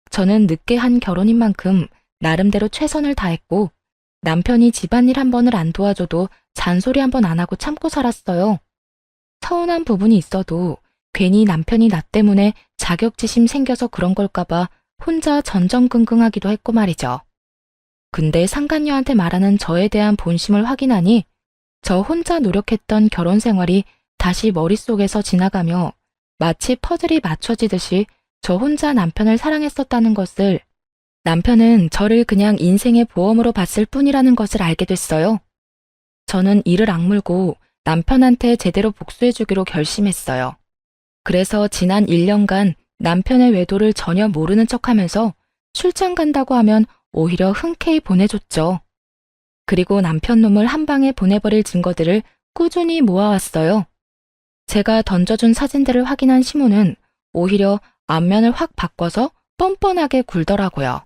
저는 늦게 한 결혼인 만큼 나름대로 최선을 다했고, 남편이 집안일 한 번을 안 도와줘도 잔소리 한 번 안 하고 참고 살았어요. 서운한 부분이 있어도 괜히 남편이 나 때문에 자격지심 생겨서 그런 걸까봐 혼자 전전긍긍하기도 했고 말이죠. 근데 상간녀한테 말하는 저에 대한 본심을 확인하니 저 혼자 노력했던 결혼 생활이 다시 머릿속에서 지나가며 마치 퍼즐이 맞춰지듯이 저 혼자 남편을 사랑했었다는 것을, 남편은 저를 그냥 인생의 보험으로 봤을 뿐이라는 것을 알게 됐어요. 저는 이를 악물고 남편한테 제대로 복수해주기로 결심했어요. 그래서 지난 1년간 남편의 외도를 전혀 모르는 척하면서 출장 간다고 하면 오히려 흔쾌히 보내줬죠. 그리고 남편 놈을 한 방에 보내버릴 증거들을 꾸준히 모아왔어요. 제가 던져준 사진들을 확인한 시모는 오히려 안면을 확 바꿔서 뻔뻔하게 굴더라고요.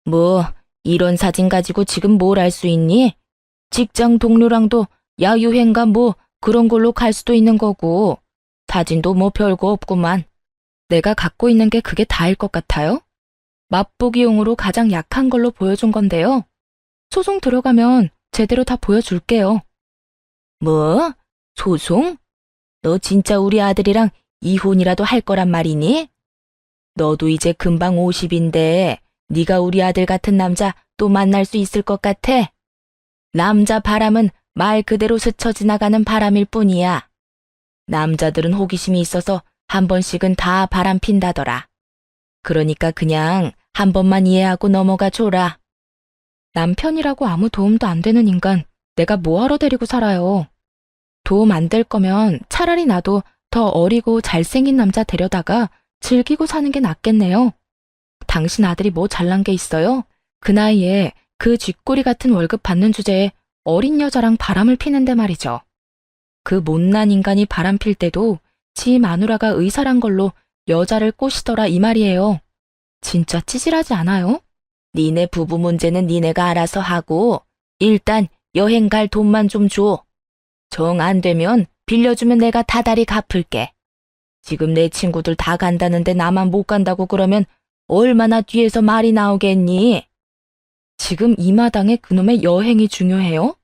뭐, 이런 사진 가지고 지금 뭘 할 수 있니? 직장 동료랑도 야유회인가 뭐 그런 걸로 갈 수도 있는 거고, 사진도 뭐 별거 없구만. 내가 갖고 있는 게 그게 다일 것 같아요? 맛보기용으로 가장 약한 걸로 보여준 건데요. 소송 들어가면 제대로 다 보여줄게요. 뭐? 소송? 너 진짜 우리 아들이랑 이혼이라도 할 거란 말이니? 너도 이제 금방 50인데 네가 우리 아들 같은 남자 또 만날 수 있을 것 같아? 남자 바람은 말 그대로 스쳐 지나가는 바람일 뿐이야. 남자들은 호기심이 있어서 한 번씩은 다 바람 핀다더라. 그러니까 그냥 한 번만 이해하고 넘어가 줘라. 남편이라고 아무 도움도 안 되는 인간, 내가 뭐하러 데리고 살아요. 도움 안 될 거면 차라리 나도 더 어리고 잘생긴 남자 데려다가 즐기고 사는 게 낫겠네요. 당신 아들이 뭐 잘난 게 있어요? 그 나이에 그 쥐꼬리 같은 월급 받는 주제에 어린 여자랑 바람을 피는데 말이죠. 그 못난 인간이 바람 필 때도 지 마누라가 의사란 걸로 여자를 꼬시더라 이 말이에요. 진짜 찌질하지 않아요? 니네 부부 문제는 니네가 알아서 하고 일단 여행 갈 돈만 좀 줘. 정 안 되면 빌려주면 내가 다달이 갚을게. 지금 내 친구들 다 간다는데 나만 못 간다고 그러면 얼마나 뒤에서 말이 나오겠니? 지금 이 마당에 그놈의 여행이 중요해요?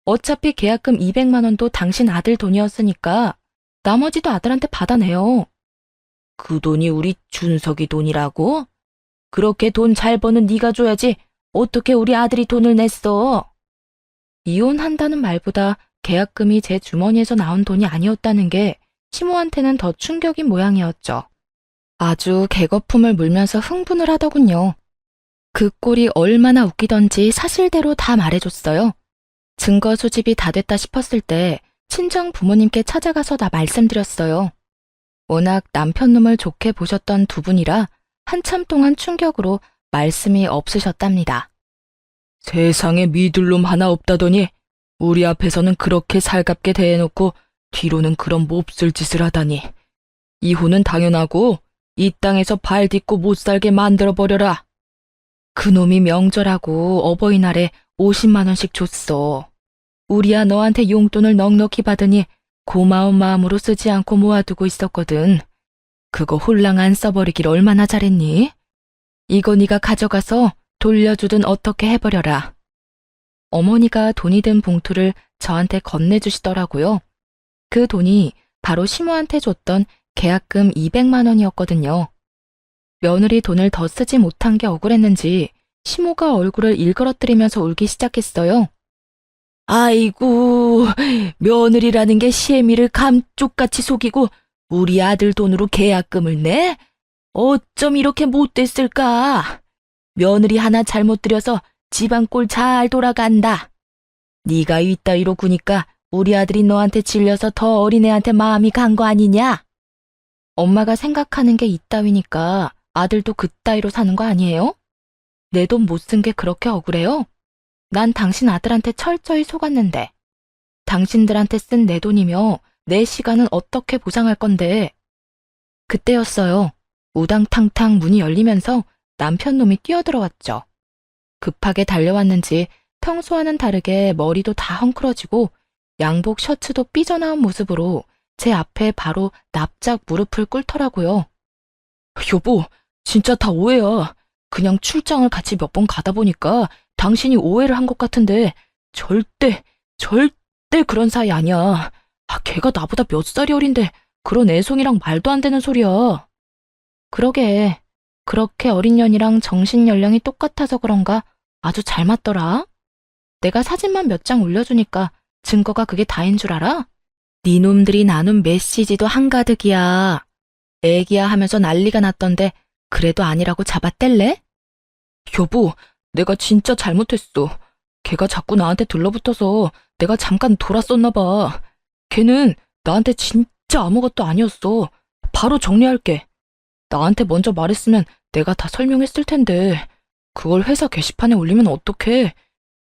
어차피 계약금 200만 원도 당신 아들 돈이었으니까 나머지도 아들한테 받아내요. 그 돈이 우리 준석이 돈이라고? 그렇게 돈 잘 버는 네가 줘야지 어떻게 우리 아들이 돈을 냈어? 이혼한다는 말보다 계약금이 제 주머니에서 나온 돈이 아니었다는 게 시모한테는 더 충격인 모양이었죠. 아주 개거품을 물면서 흥분을 하더군요. 그 꼴이 얼마나 웃기던지 사실대로 다 말해줬어요. 증거 수집이 다 됐다 싶었을 때 친정 부모님께 찾아가서 다 말씀드렸어요. 워낙 남편 놈을 좋게 보셨던 두 분이라 한참 동안 충격으로 말씀이 없으셨답니다. 세상에 믿을 놈 하나 없다더니 우리 앞에서는 그렇게 살갑게 대해놓고 뒤로는 그런 몹쓸 짓을 하다니. 이혼은 당연하고 이 땅에서 발 딛고 못 살게 만들어버려라. 그놈이 명절하고 어버이날에 50만 원씩 줬어. 우리야 너한테 용돈을 넉넉히 받으니 고마운 마음으로 쓰지 않고 모아두고 있었거든. 그거 홀랑 안 써버리길 얼마나 잘했니? 이거 네가 가져가서 돌려주든 어떻게 해버려라. 어머니가 돈이 든 봉투를 저한테 건네주시더라고요. 그 돈이 바로 시모한테 줬던 계약금 200만 원이었거든요. 며느리 돈을 더 쓰지 못한 게 억울했는지 시모가 얼굴을 일그러뜨리면서 울기 시작했어요. 아이고, 며느리라는 게 시애미를 감쪽같이 속이고 우리 아들 돈으로 계약금을 내? 어쩜 이렇게 못됐을까? 며느리 하나 잘못 들여서 집안 꼴 잘 돌아간다. 네가 이따위로 구니까 우리 아들이 너한테 질려서 더 어린애한테 마음이 간 거 아니냐? 엄마가 생각하는 게 이따위니까 아들도 그따위로 사는 거 아니에요? 내 돈 못 쓴 게 그렇게 억울해요? 난 당신 아들한테 철저히 속았는데. 당신들한테 쓴 내 돈이며 내 시간은 어떻게 보상할 건데. 그때였어요. 우당탕탕 문이 열리면서 남편 놈이 뛰어들어왔죠. 급하게 달려왔는지 평소와는 다르게 머리도 다 헝클어지고 양복 셔츠도 삐져나온 모습으로 제 앞에 바로 납작 무릎을 꿇더라고요. 여보, 진짜 다 오해야. 그냥 출장을 같이 몇 번 가다 보니까 당신이 오해를 한 것 같은데 절대 그런 사이 아니야. 걔가 나보다 몇 살이 어린데 그런 애송이랑 말도 안 되는 소리야. 그러게, 그렇게 어린 년이랑 정신 연령이 똑같아서 그런가 아주 잘 맞더라. 내가 사진만 몇 장 올려주니까 증거가 그게 다인 줄 알아? 네 놈들이 나눈 메시지도 한가득이야. 애기야 하면서 난리가 났던데 그래도 아니라고 잡아뗄래? 여보, 내가 진짜 잘못했어. 걔가 자꾸 나한테 들러붙어서 내가 잠깐 돌았었나 봐. 걔는 나한테 진짜 아무것도 아니었어. 바로 정리할게. 나한테 먼저 말했으면 내가 다 설명했을 텐데 그걸 회사 게시판에 올리면 어떡해.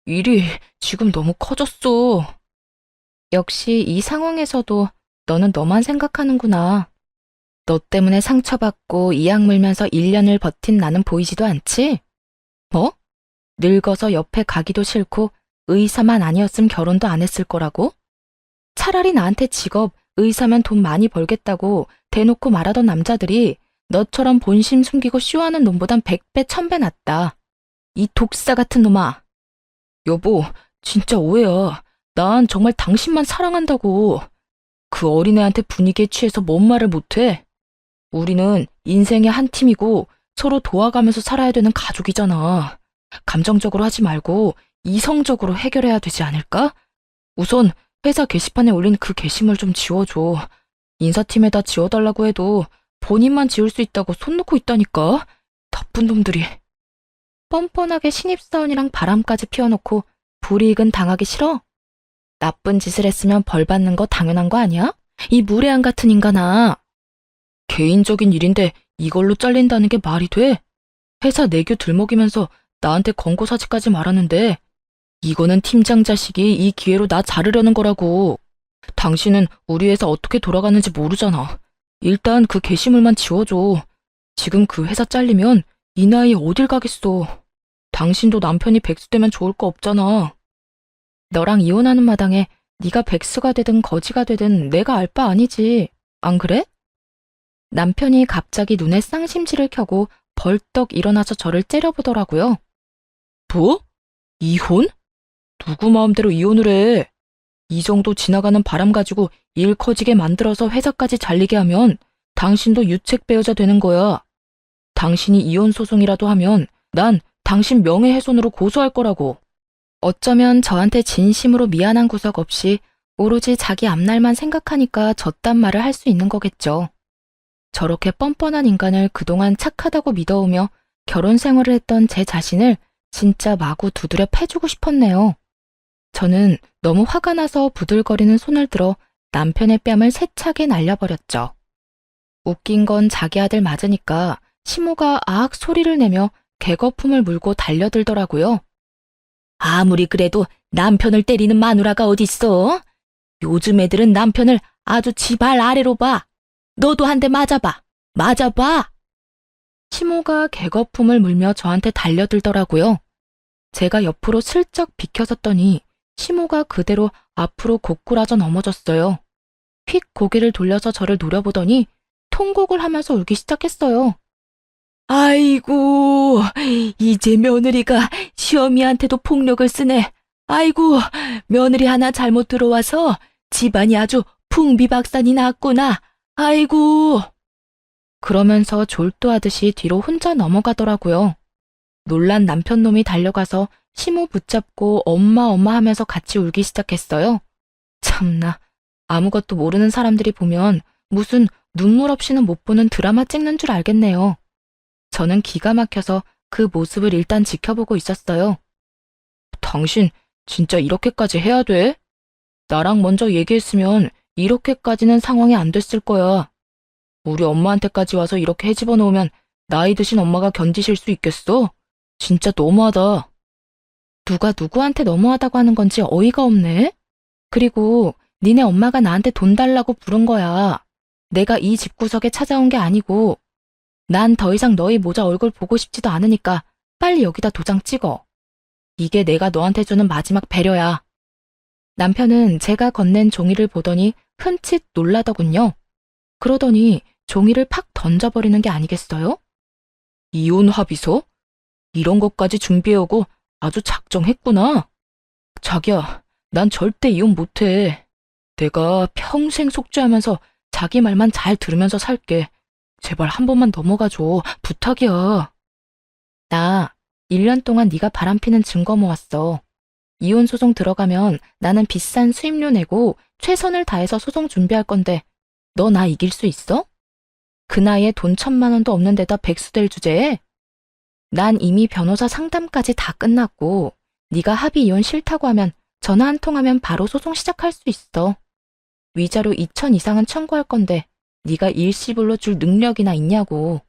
일이 지금 너무 커졌어. 역시 이 상황에서도 너는 너만 생각하는구나. 너 때문에 상처받고 이악 물면서 1년을 버틴 나는 보이지도 않지? 뭐? 늙어서 옆에 가기도 싫고 의사만 아니었음 결혼도 안 했을 거라고? 차라리 나한테 직업, 의사면 돈 많이 벌겠다고 대놓고 말하던 남자들이 너처럼 본심 숨기고 쇼하는 놈보단 100배, 1000배 낫다. 이 독사 같은 놈아. 여보, 진짜 오해야. 난 정말 당신만 사랑한다고. 그 어린애한테 분위기에 취해서 뭔 말을 못해. 우리는 인생의 한 팀이고 서로 도와가면서 살아야 되는 가족이잖아. 감정적으로 하지 말고 이성적으로 해결해야 되지 않을까? 우선 회사 게시판에 올린 그 게시물 좀 지워줘. 인사팀에다 지워달라고 해도 본인만 지울 수 있다고 손 놓고 있다니까. 나쁜 놈들이. 뻔뻔하게 신입사원이랑 바람까지 피워놓고 불이익은 당하기 싫어? 나쁜 짓을 했으면 벌 받는 거 당연한 거 아니야? 이 무례한 같은 인간아. 개인적인 일인데 이걸로 잘린다는 게 말이 돼? 회사 내규 들먹이면서 나한테 권고사직까지 말하는데 이거는 팀장 자식이 이 기회로 나 자르려는 거라고. 당신은 우리 회사 어떻게 돌아가는지 모르잖아. 일단 그 게시물만 지워줘. 지금 그 회사 잘리면 이 나이에 어딜 가겠어. 당신도 남편이 백수 되면 좋을 거 없잖아. 너랑 이혼하는 마당에 네가 백수가 되든 거지가 되든 내가 알 바 아니지. 안 그래? 남편이 갑자기 눈에 쌍심지를 켜고 벌떡 일어나서 저를 째려보더라고요. 뭐? 이혼? 누구 마음대로 이혼을 해? 이 정도 지나가는 바람 가지고 일 커지게 만들어서 회사까지 잘리게 하면 당신도 유책 배우자 되는 거야. 당신이 이혼 소송이라도 하면 난 당신 명예훼손으로 고소할 거라고. 어쩌면 저한테 진심으로 미안한 구석 없이 오로지 자기 앞날만 생각하니까 저딴 말을 할 수 있는 거겠죠. 저렇게 뻔뻔한 인간을 그동안 착하다고 믿어오며 결혼 생활을 했던 제 자신을 진짜 마구 두드려 패주고 싶었네요. 저는 너무 화가 나서 부들거리는 손을 들어 남편의 뺨을 세차게 날려버렸죠. 웃긴 건 자기 아들 맞으니까 시모가 아악 소리를 내며 개거품을 물고 달려들더라고요. 아무리 그래도 남편을 때리는 마누라가 어딨어? 요즘 애들은 남편을 아주 지발 아래로 봐. 너도 한 대 맞아봐. 맞아봐. 시모가 개거품을 물며 저한테 달려들더라고요. 제가 옆으로 슬쩍 비켜섰더니 시모가 그대로 앞으로 고꾸라져 넘어졌어요. 휙 고개를 돌려서 저를 노려보더니 통곡을 하면서 울기 시작했어요. 아이고, 이제 며느리가 시어미한테도 폭력을 쓰네. 아이고, 며느리 하나 잘못 들어와서 집안이 아주 풍비박산이 났구나. 아이고. 그러면서 졸도하듯이 뒤로 혼자 넘어가더라고요. 놀란 남편놈이 달려가서 시모 붙잡고 엄마 하면서 같이 울기 시작했어요. 참나, 아무것도 모르는 사람들이 보면 무슨 눈물 없이는 못 보는 드라마 찍는 줄 알겠네요. 저는 기가 막혀서 그 모습을 일단 지켜보고 있었어요. 당신 진짜 이렇게까지 해야 돼? 나랑 먼저 얘기했으면 이렇게까지는 상황이 안 됐을 거야. 우리 엄마한테까지 와서 이렇게 헤집어 놓으면 나이 드신 엄마가 견디실 수 있겠어? 진짜 너무하다. 누가 누구한테 너무하다고 하는 건지 어이가 없네? 그리고 니네 엄마가 나한테 돈 달라고 부른 거야. 내가 이 집구석에 찾아온 게 아니고. 난 더 이상 너희 모자 얼굴 보고 싶지도 않으니까 빨리 여기다 도장 찍어. 이게 내가 너한테 주는 마지막 배려야. 남편은 제가 건넨 종이를 보더니 흠칫 놀라더군요. 그러더니 종이를 팍 던져버리는 게 아니겠어요? 이혼 합의서? 이런 것까지 준비해오고 아주 작정했구나. 자기야, 난 절대 이혼 못해. 내가 평생 속죄하면서 자기 말만 잘 들으면서 살게. 제발 한 번만 넘어가줘. 부탁이야. 나 1년 동안 네가 바람피는 증거 모았어. 이혼 소송 들어가면 나는 비싼 수임료 내고 최선을 다해서 소송 준비할 건데 너 나 이길 수 있어? 그 나이에 돈 1,000만 원도 없는 데다 백수될 주제에? 난 이미 변호사 상담까지 다 끝났고 네가 합의 이혼 싫다고 하면 전화 한 통하면 바로 소송 시작할 수 있어. 위자료 2천 이상은 청구할 건데 네가 일시불로 줄 능력이나 있냐고.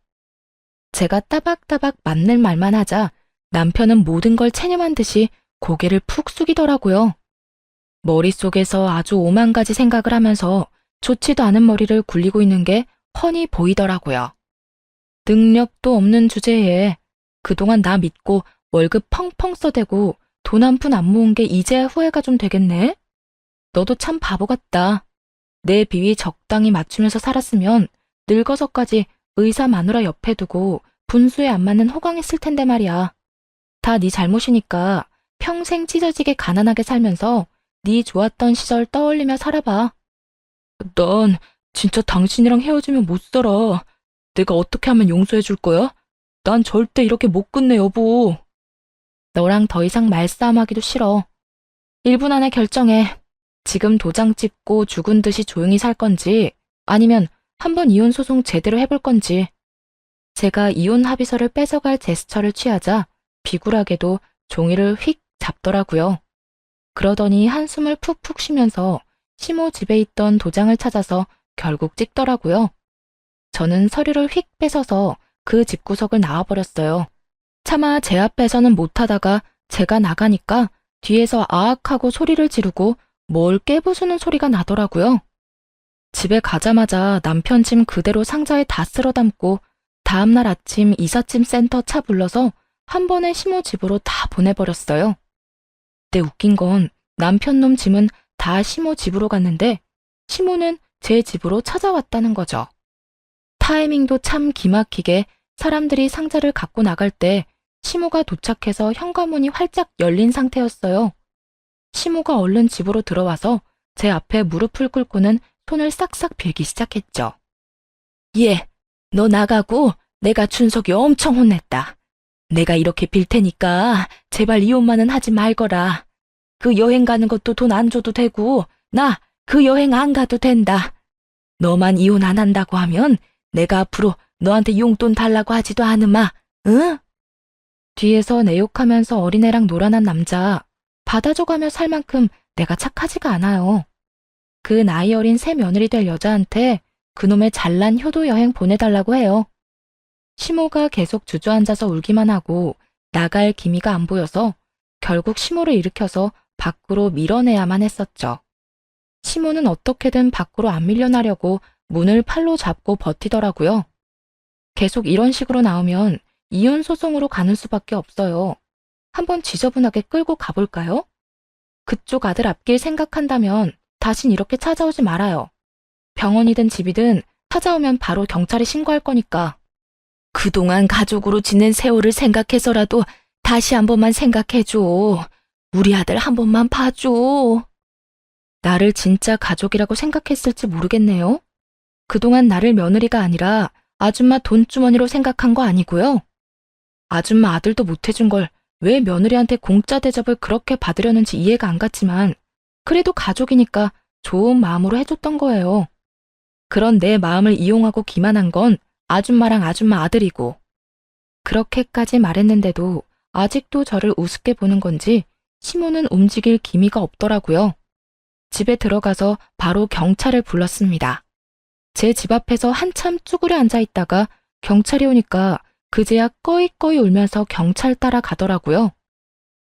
제가 따박따박 맞는 말만 하자 남편은 모든 걸 체념한 듯이 고개를 푹 숙이더라고요. 머릿속에서 아주 오만 가지 생각을 하면서 좋지도 않은 머리를 굴리고 있는 게 훤히 보이더라고요. 능력도 없는 주제에 그동안 나 믿고 월급 펑펑 써대고 돈 한 푼 안 모은 게 이제야 후회가 좀 되겠네? 너도 참 바보 같다. 내 비위 적당히 맞추면서 살았으면 늙어서까지 의사 마누라 옆에 두고 분수에 안 맞는 호강했을 텐데 말이야. 다 네 잘못이니까 평생 찢어지게 가난하게 살면서 네 좋았던 시절 떠올리며 살아봐. 난 진짜 당신이랑 헤어지면 못 살아. 내가 어떻게 하면 용서해 줄 거야? 난 절대 이렇게 못 끝내, 여보. 너랑 더 이상 말싸움하기도 싫어. 1분 안에 결정해. 지금 도장 찍고 죽은 듯이 조용히 살 건지 아니면 한번 이혼 소송 제대로 해볼 건지. 제가 이혼 합의서를 뺏어갈 제스처를 취하자 비굴하게도 종이를 휙 잡더라고요. 그러더니 한숨을 푹푹 쉬면서 시모 집에 있던 도장을 찾아서 결국 찍더라고요. 저는 서류를 휙 뺏어서 그 집구석을 나와버렸어요. 차마 제 앞에서는 못하다가 제가 나가니까 뒤에서 아악하고 소리를 지르고 뭘 깨부수는 소리가 나더라고요. 집에 가자마자 남편 짐 그대로 상자에 다 쓸어 담고 다음날 아침 이삿짐 센터 차 불러서 한 번에 시모 집으로 다 보내버렸어요. 근데 웃긴 건 남편 놈 짐은 다 시모 집으로 갔는데 시모는 제 집으로 찾아왔다는 거죠. 타이밍도 참 기막히게 사람들이 상자를 갖고 나갈 때 시모가 도착해서 현관문이 활짝 열린 상태였어요. 시모가 얼른 집으로 들어와서 제 앞에 무릎을 꿇고는 손을 싹싹 빌기 시작했죠. 예, 너 나가고 내가 준석이 엄청 혼냈다. 내가 이렇게 빌 테니까 제발 이혼만은 하지 말거라. 그 여행 가는 것도 돈 안 줘도 되고 나 그 여행 안 가도 된다. 너만 이혼 안 한다고 하면 내가 앞으로 너한테 용돈 달라고 하지도 않으마. 응? 뒤에서 내 욕하면서 어린애랑 놀아난 남자 받아줘가며 살 만큼 내가 착하지가 않아요. 그 나이 어린 새 며느리 될 여자한테 그놈의 잘난 효도 여행 보내달라고 해요. 시모가 계속 주저앉아서 울기만 하고 나갈 기미가 안 보여서 결국 시모를 일으켜서 밖으로 밀어내야만 했었죠. 시모는 어떻게든 밖으로 안 밀려나려고 문을 팔로 잡고 버티더라고요. 계속 이런 식으로 나오면 이혼 소송으로 가는 수밖에 없어요. 한번 지저분하게 끌고 가볼까요? 그쪽 아들 앞길 생각한다면 다신 이렇게 찾아오지 말아요. 병원이든 집이든 찾아오면 바로 경찰에 신고할 거니까. 그동안 가족으로 지낸 세월을 생각해서라도 다시 한 번만 생각해줘. 우리 아들 한 번만 봐줘. 나를 진짜 가족이라고 생각했을지 모르겠네요. 그동안 나를 며느리가 아니라 아줌마 돈주머니로 생각한 거 아니고요. 아줌마 아들도 못해준 걸 왜 며느리한테 공짜 대접을 그렇게 받으려는지 이해가 안 갔지만 그래도 가족이니까 좋은 마음으로 해줬던 거예요. 그런 내 마음을 이용하고 기만한 건 아줌마랑 아줌마 아들이고 그렇게까지 말했는데도 아직도 저를 우습게 보는 건지 시모는 움직일 기미가 없더라고요. 집에 들어가서 바로 경찰을 불렀습니다. 제 집 앞에서 한참 쭈그려 앉아 있다가 경찰이 오니까 그제야 꺼이꺼이 울면서 경찰 따라가더라고요.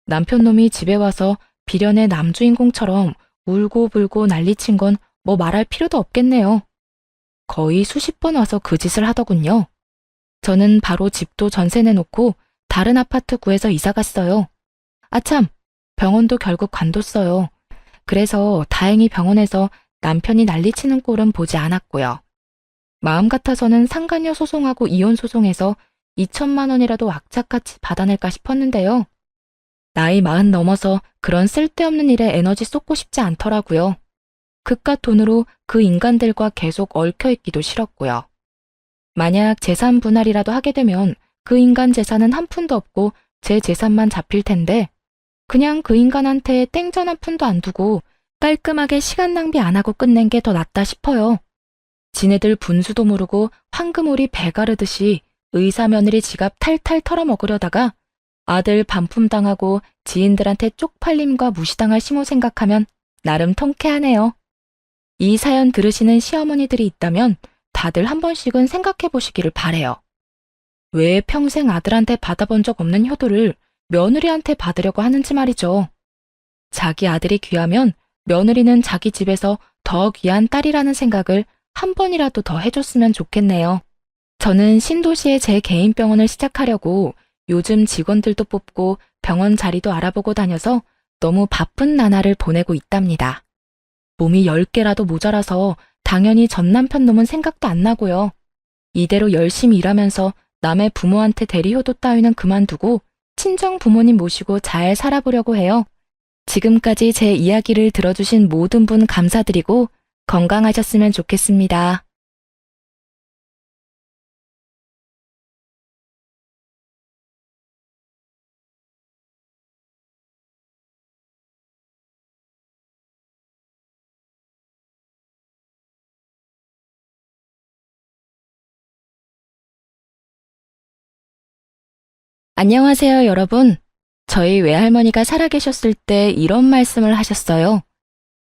남편놈이 집에 와서 비련의 남주인공처럼 울고불고 난리친 건 뭐 말할 필요도 없겠네요. 거의 수십 번 와서 그 짓을 하더군요. 저는 바로 집도 전세 내놓고 다른 아파트 구해서 이사 갔어요. 아참, 병원도 결국 관뒀어요. 그래서 다행히 병원에서 남편이 난리치는 꼴은 보지 않았고요. 마음 같아서는 상간녀 소송하고 이혼 소송해서 2천만 원이라도 악착같이 받아낼까 싶었는데요. 나이 40 넘어서 그런 쓸데없는 일에 에너지 쏟고 싶지 않더라고요. 그깟 돈으로 그 인간들과 계속 얽혀있기도 싫었고요. 만약 재산 분할이라도 하게 되면 그 인간 재산은 한 푼도 없고 제 재산만 잡힐 텐데 그냥 그 인간한테 땡전 한 푼도 안 두고 깔끔하게 시간 낭비 안 하고 끝낸 게 더 낫다 싶어요. 지네들 분수도 모르고 황금오리 배 가르듯이 의사 며느리 지갑 탈탈 털어먹으려다가 아들 반품당하고 지인들한테 쪽팔림과 무시당할 시모 생각하면 나름 통쾌하네요. 이 사연 들으시는 시어머니들이 있다면 다들 한 번씩은 생각해 보시기를 바래요. 왜 평생 아들한테 받아본 적 없는 효도를 며느리한테 받으려고 하는지 말이죠. 자기 아들이 귀하면 며느리는 자기 집에서 더 귀한 딸이라는 생각을 한 번이라도 더 해줬으면 좋겠네요. 저는 신도시에 제 개인 병원을 시작하려고 요즘 직원들도 뽑고 병원 자리도 알아보고 다녀서 너무 바쁜 나날을 보내고 있답니다. 몸이 10개라도 모자라서 당연히 전 남편 놈은 생각도 안 나고요. 이대로 열심히 일하면서 남의 부모한테 대리효도 따위는 그만두고 친정 부모님 모시고 잘 살아보려고 해요. 지금까지 제 이야기를 들어주신 모든 분 감사드리고 건강하셨으면 좋겠습니다. 안녕하세요, 여러분. 저희 외할머니가 살아계셨을 때 이런 말씀을 하셨어요.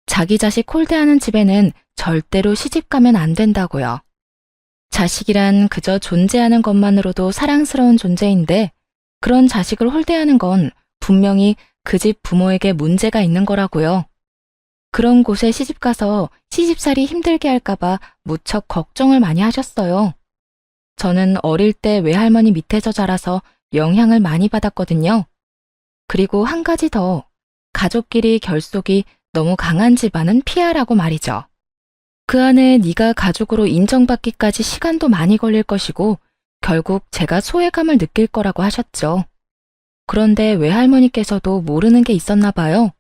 자기 자식 홀대하는 집에는 절대로 시집가면 안 된다고요. 자식이란 그저 존재하는 것만으로도 사랑스러운 존재인데 그런 자식을 홀대하는 건 분명히 그 집 부모에게 문제가 있는 거라고요. 그런 곳에 시집가서 시집살이 힘들게 할까봐 무척 걱정을 많이 하셨어요. 저는 어릴 때 외할머니 밑에서 자라서 영향을 많이 받았거든요. 그리고 한 가지 더, 가족끼리 결속이 너무 강한 집안은 피하라고 말이죠. 그 안에 네가 가족으로 인정받기까지 시간도 많이 걸릴 것이고 결국 제가 소외감을 느낄 거라고 하셨죠. 그런데 외할머니께서도 모르는 게 있었나 봐요.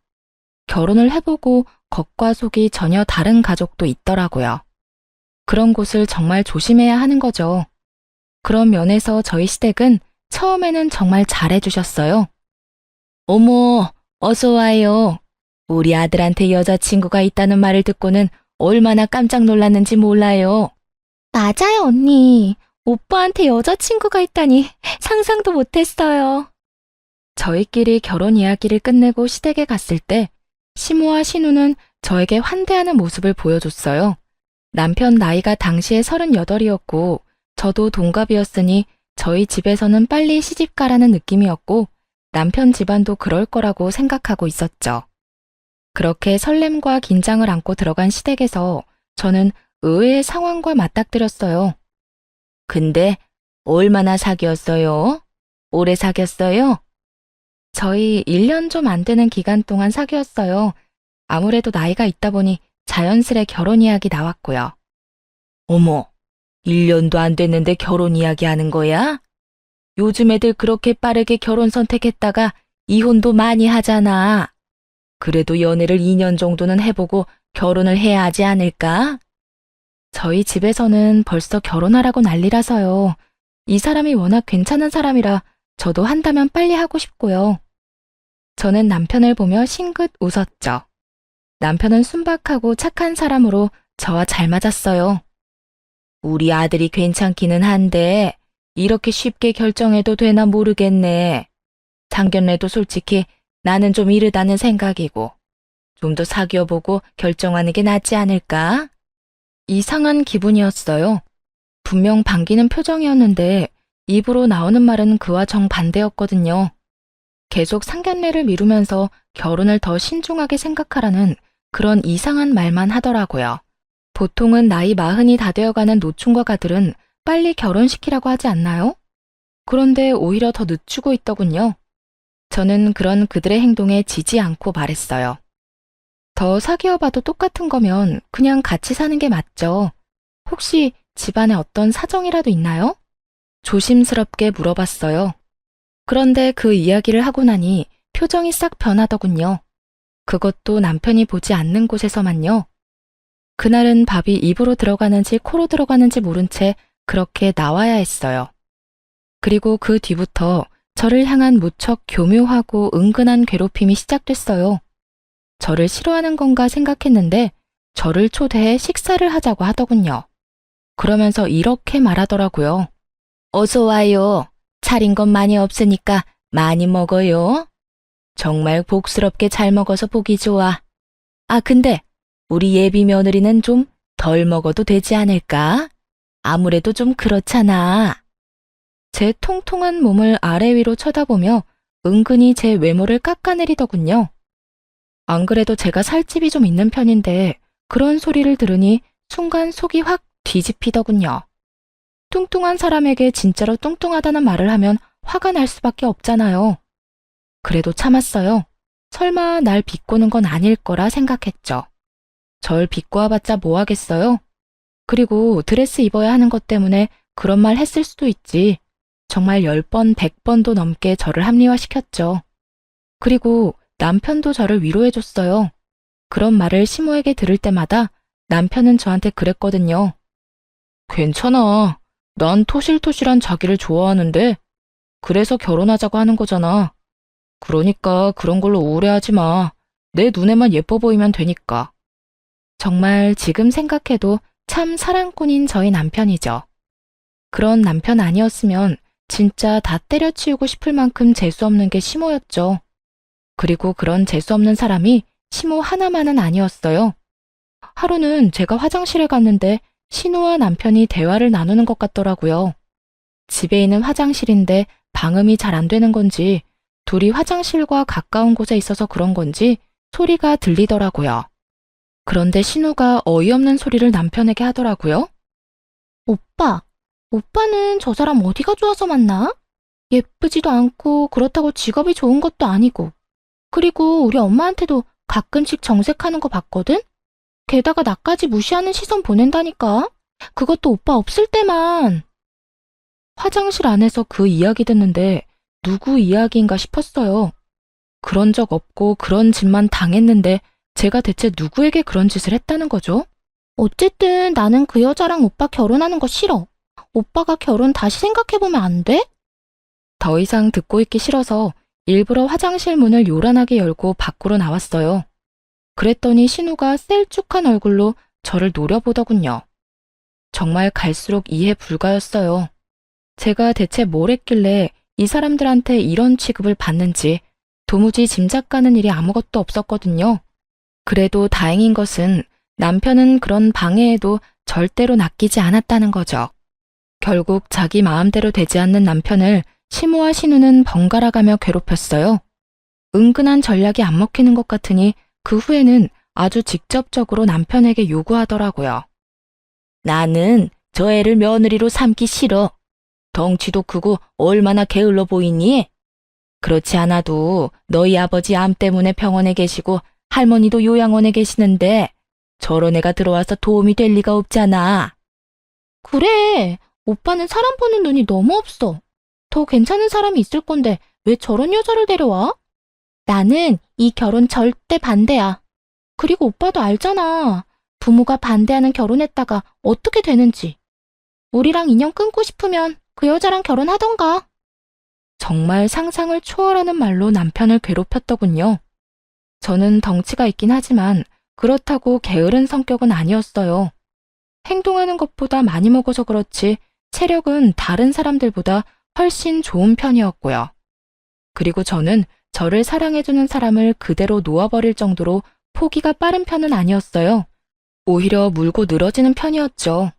결혼을 해보고 겉과 속이 전혀 다른 가족도 있더라고요. 그런 곳을 정말 조심해야 하는 거죠. 그런 면에서 저희 시댁은 처음에는 정말 잘해주셨어요. 어머, 어서 와요. 우리 아들한테 여자친구가 있다는 말을 듣고는 얼마나 깜짝 놀랐는지 몰라요. 맞아요, 언니. 오빠한테 여자친구가 있다니 상상도 못했어요. 저희끼리 결혼 이야기를 끝내고 시댁에 갔을 때 시모와 신우는 저에게 환대하는 모습을 보여줬어요. 남편 나이가 당시에 38이었고 저도 동갑이었으니 저희 집에서는 빨리 시집가라는 느낌이었고 남편 집안도 그럴 거라고 생각하고 있었죠. 그렇게 설렘과 긴장을 안고 들어간 시댁에서 저는 의외의 상황과 맞닥뜨렸어요. 근데 얼마나 사귀었어요? 오래 사귀었어요? 저희 1년 좀 안 되는 기간 동안 사귀었어요. 아무래도 나이가 있다 보니 자연스레 결혼 이야기 나왔고요. 어머, 1년도 안 됐는데 결혼 이야기 하는 거야? 요즘 애들 그렇게 빠르게 결혼 선택했다가 이혼도 많이 하잖아. 그래도 연애를 2년 정도는 해보고 결혼을 해야 하지 않을까? 저희 집에서는 벌써 결혼하라고 난리라서요. 이 사람이 워낙 괜찮은 사람이라 저도 한다면 빨리 하고 싶고요. 저는 남편을 보며 싱긋 웃었죠. 남편은 순박하고 착한 사람으로 저와 잘 맞았어요. 우리 아들이 괜찮기는 한데 이렇게 쉽게 결정해도 되나 모르겠네. 상견례도 솔직히 나는 좀 이르다는 생각이고, 좀 더 사귀어보고 결정하는 게 낫지 않을까? 이상한 기분이었어요. 분명 반기는 표정이었는데 입으로 나오는 말은 그와 정반대였거든요. 계속 상견례를 미루면서 결혼을 더 신중하게 생각하라는 그런 이상한 말만 하더라고요. 보통은 나이 40이 다 되어가는 노충과 가들은 빨리 결혼시키라고 하지 않나요? 그런데 오히려 더 늦추고 있더군요. 저는 그런 그들의 행동에 지지 않고 말했어요. 더 사귀어봐도 똑같은 거면 그냥 같이 사는 게 맞죠. 혹시 집안에 어떤 사정이라도 있나요? 조심스럽게 물어봤어요. 그런데 그 이야기를 하고 나니 표정이 싹 변하더군요. 그것도 남편이 보지 않는 곳에서만요. 그날은 밥이 입으로 들어가는지 코로 들어가는지 모른 채 그렇게 나와야 했어요. 그리고 그 뒤부터 저를 향한 무척 교묘하고 은근한 괴롭힘이 시작됐어요. 저를 싫어하는 건가 생각했는데 저를 초대해 식사를 하자고 하더군요. 그러면서 이렇게 말하더라고요. 어서 와요. 차린 건 많이 없으니까 많이 먹어요. 정말 복스럽게 잘 먹어서 보기 좋아. 아, 근데 우리 예비 며느리는 좀 덜 먹어도 되지 않을까? 아무래도 좀 그렇잖아. 제 통통한 몸을 아래 위로 쳐다보며 은근히 제 외모를 깎아내리더군요. 안 그래도 제가 살집이 좀 있는 편인데 그런 소리를 들으니 순간 속이 확 뒤집히더군요. 뚱뚱한 사람에게 진짜로 뚱뚱하다는 말을 하면 화가 날 수밖에 없잖아요. 그래도 참았어요. 설마 날 비꼬는 건 아닐 거라 생각했죠. 절 비꼬아봤자 뭐 하겠어요? 그리고 드레스 입어야 하는 것 때문에 그런 말 했을 수도 있지. 정말 10번, 100번도 넘게 저를 합리화시켰죠. 그리고 남편도 저를 위로해줬어요. 그런 말을 시모에게 들을 때마다 남편은 저한테 그랬거든요. 괜찮아. 난 토실토실한 자기를 좋아하는데 그래서 결혼하자고 하는 거잖아. 그러니까 그런 걸로 우울해하지 마. 내 눈에만 예뻐 보이면 되니까. 정말 지금 생각해도 참 사랑꾼인 저희 남편이죠. 그런 남편 아니었으면 진짜 다 때려치우고 싶을 만큼 재수없는 게 시모였죠. 그리고 그런 재수없는 사람이 시모 하나만은 아니었어요. 하루는 제가 화장실에 갔는데 신우와 남편이 대화를 나누는 것 같더라고요. 집에 있는 화장실인데 방음이 잘 안 되는 건지 둘이 화장실과 가까운 곳에 있어서 그런 건지 소리가 들리더라고요. 그런데 신우가 어이없는 소리를 남편에게 하더라고요. 오빠는 저 사람 어디가 좋아서 만나? 예쁘지도 않고 그렇다고 직업이 좋은 것도 아니고. 그리고 우리 엄마한테도 가끔씩 정색하는 거 봤거든? 게다가 나까지 무시하는 시선 보낸다니까. 그것도 오빠 없을 때만. 화장실 안에서 그 이야기 듣는데 누구 이야기인가 싶었어요. 그런 적 없고 그런 짓만 당했는데 제가 대체 누구에게 그런 짓을 했다는 거죠? 어쨌든 나는 그 여자랑 오빠 결혼하는 거 싫어. 오빠가 결혼 다시 생각해보면 안 돼? 더 이상 듣고 있기 싫어서 일부러 화장실 문을 요란하게 열고 밖으로 나왔어요. 그랬더니 신우가 셀쭉한 얼굴로 저를 노려보더군요. 정말 갈수록 이해 불가였어요. 제가 대체 뭘 했길래 이 사람들한테 이런 취급을 받는지 도무지 짐작 가는 일이 아무것도 없었거든요. 그래도 다행인 것은 남편은 그런 방해에도 절대로 낚이지 않았다는 거죠. 결국 자기 마음대로 되지 않는 남편을 시모와 신우는 번갈아가며 괴롭혔어요. 은근한 전략이 안 먹히는 것 같으니 그 후에는 아주 직접적으로 남편에게 요구하더라고요. 나는 저 애를 며느리로 삼기 싫어. 덩치도 크고 얼마나 게을러 보이니? 그렇지 않아도 너희 아버지 암 때문에 병원에 계시고 할머니도 요양원에 계시는데 저런 애가 들어와서 도움이 될 리가 없잖아. 그래. 오빠는 사람 보는 눈이 너무 없어. 더 괜찮은 사람이 있을 건데 왜 저런 여자를 데려와? 나는 이 결혼 절대 반대야. 그리고 오빠도 알잖아. 부모가 반대하는 결혼했다가 어떻게 되는지. 우리랑 인연 끊고 싶으면 그 여자랑 결혼하던가. 정말 상상을 초월하는 말로 남편을 괴롭혔더군요. 저는 덩치가 있긴 하지만 그렇다고 게으른 성격은 아니었어요. 행동하는 것보다 많이 먹어서 그렇지 체력은 다른 사람들보다 훨씬 좋은 편이었고요. 그리고 저는 저를 사랑해주는 사람을 그대로 놓아버릴 정도로 포기가 빠른 편은 아니었어요. 오히려 물고 늘어지는 편이었죠.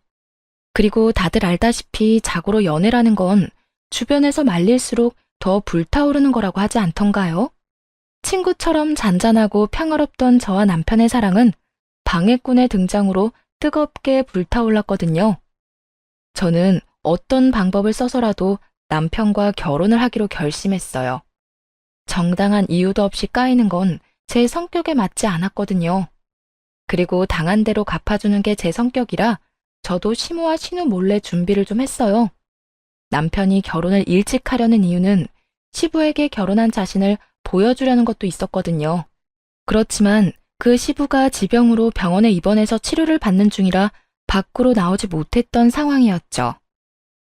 그리고 다들 알다시피 자고로 연애라는 건 주변에서 말릴수록 더 불타오르는 거라고 하지 않던가요? 친구처럼 잔잔하고 평화롭던 저와 남편의 사랑은 방해꾼의 등장으로 뜨겁게 불타올랐거든요. 저는 어떤 방법을 써서라도 남편과 결혼을 하기로 결심했어요. 정당한 이유도 없이 까이는 건 제 성격에 맞지 않았거든요. 그리고 당한 대로 갚아주는 게 제 성격이라 저도 시모와 신우 몰래 준비를 좀 했어요. 남편이 결혼을 일찍 하려는 이유는 시부에게 결혼한 자신을 보여주려는 것도 있었거든요. 그렇지만 그 시부가 지병으로 병원에 입원해서 치료를 받는 중이라 밖으로 나오지 못했던 상황이었죠.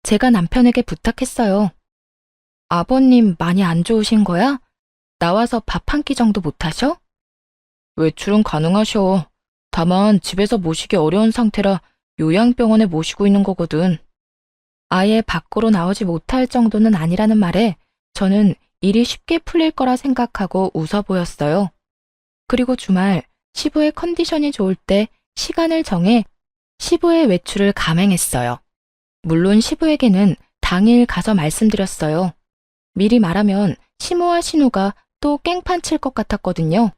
제가 남편에게 부탁했어요. 아버님 많이 안 좋으신 거야? 나와서 밥 한 끼 정도 못 하셔? 외출은 가능하셔. 다만 집에서 모시기 어려운 상태라 요양병원에 모시고 있는 거거든. 아예 밖으로 나오지 못할 정도는 아니라는 말에 저는 일이 쉽게 풀릴 거라 생각하고 웃어 보였어요. 그리고 주말 시부의 컨디션이 좋을 때 시간을 정해 시부의 외출을 감행했어요. 물론 시부에게는 당일 가서 말씀드렸어요. 미리 말하면 시모와 신우가 또 깽판 칠 것 같았거든요.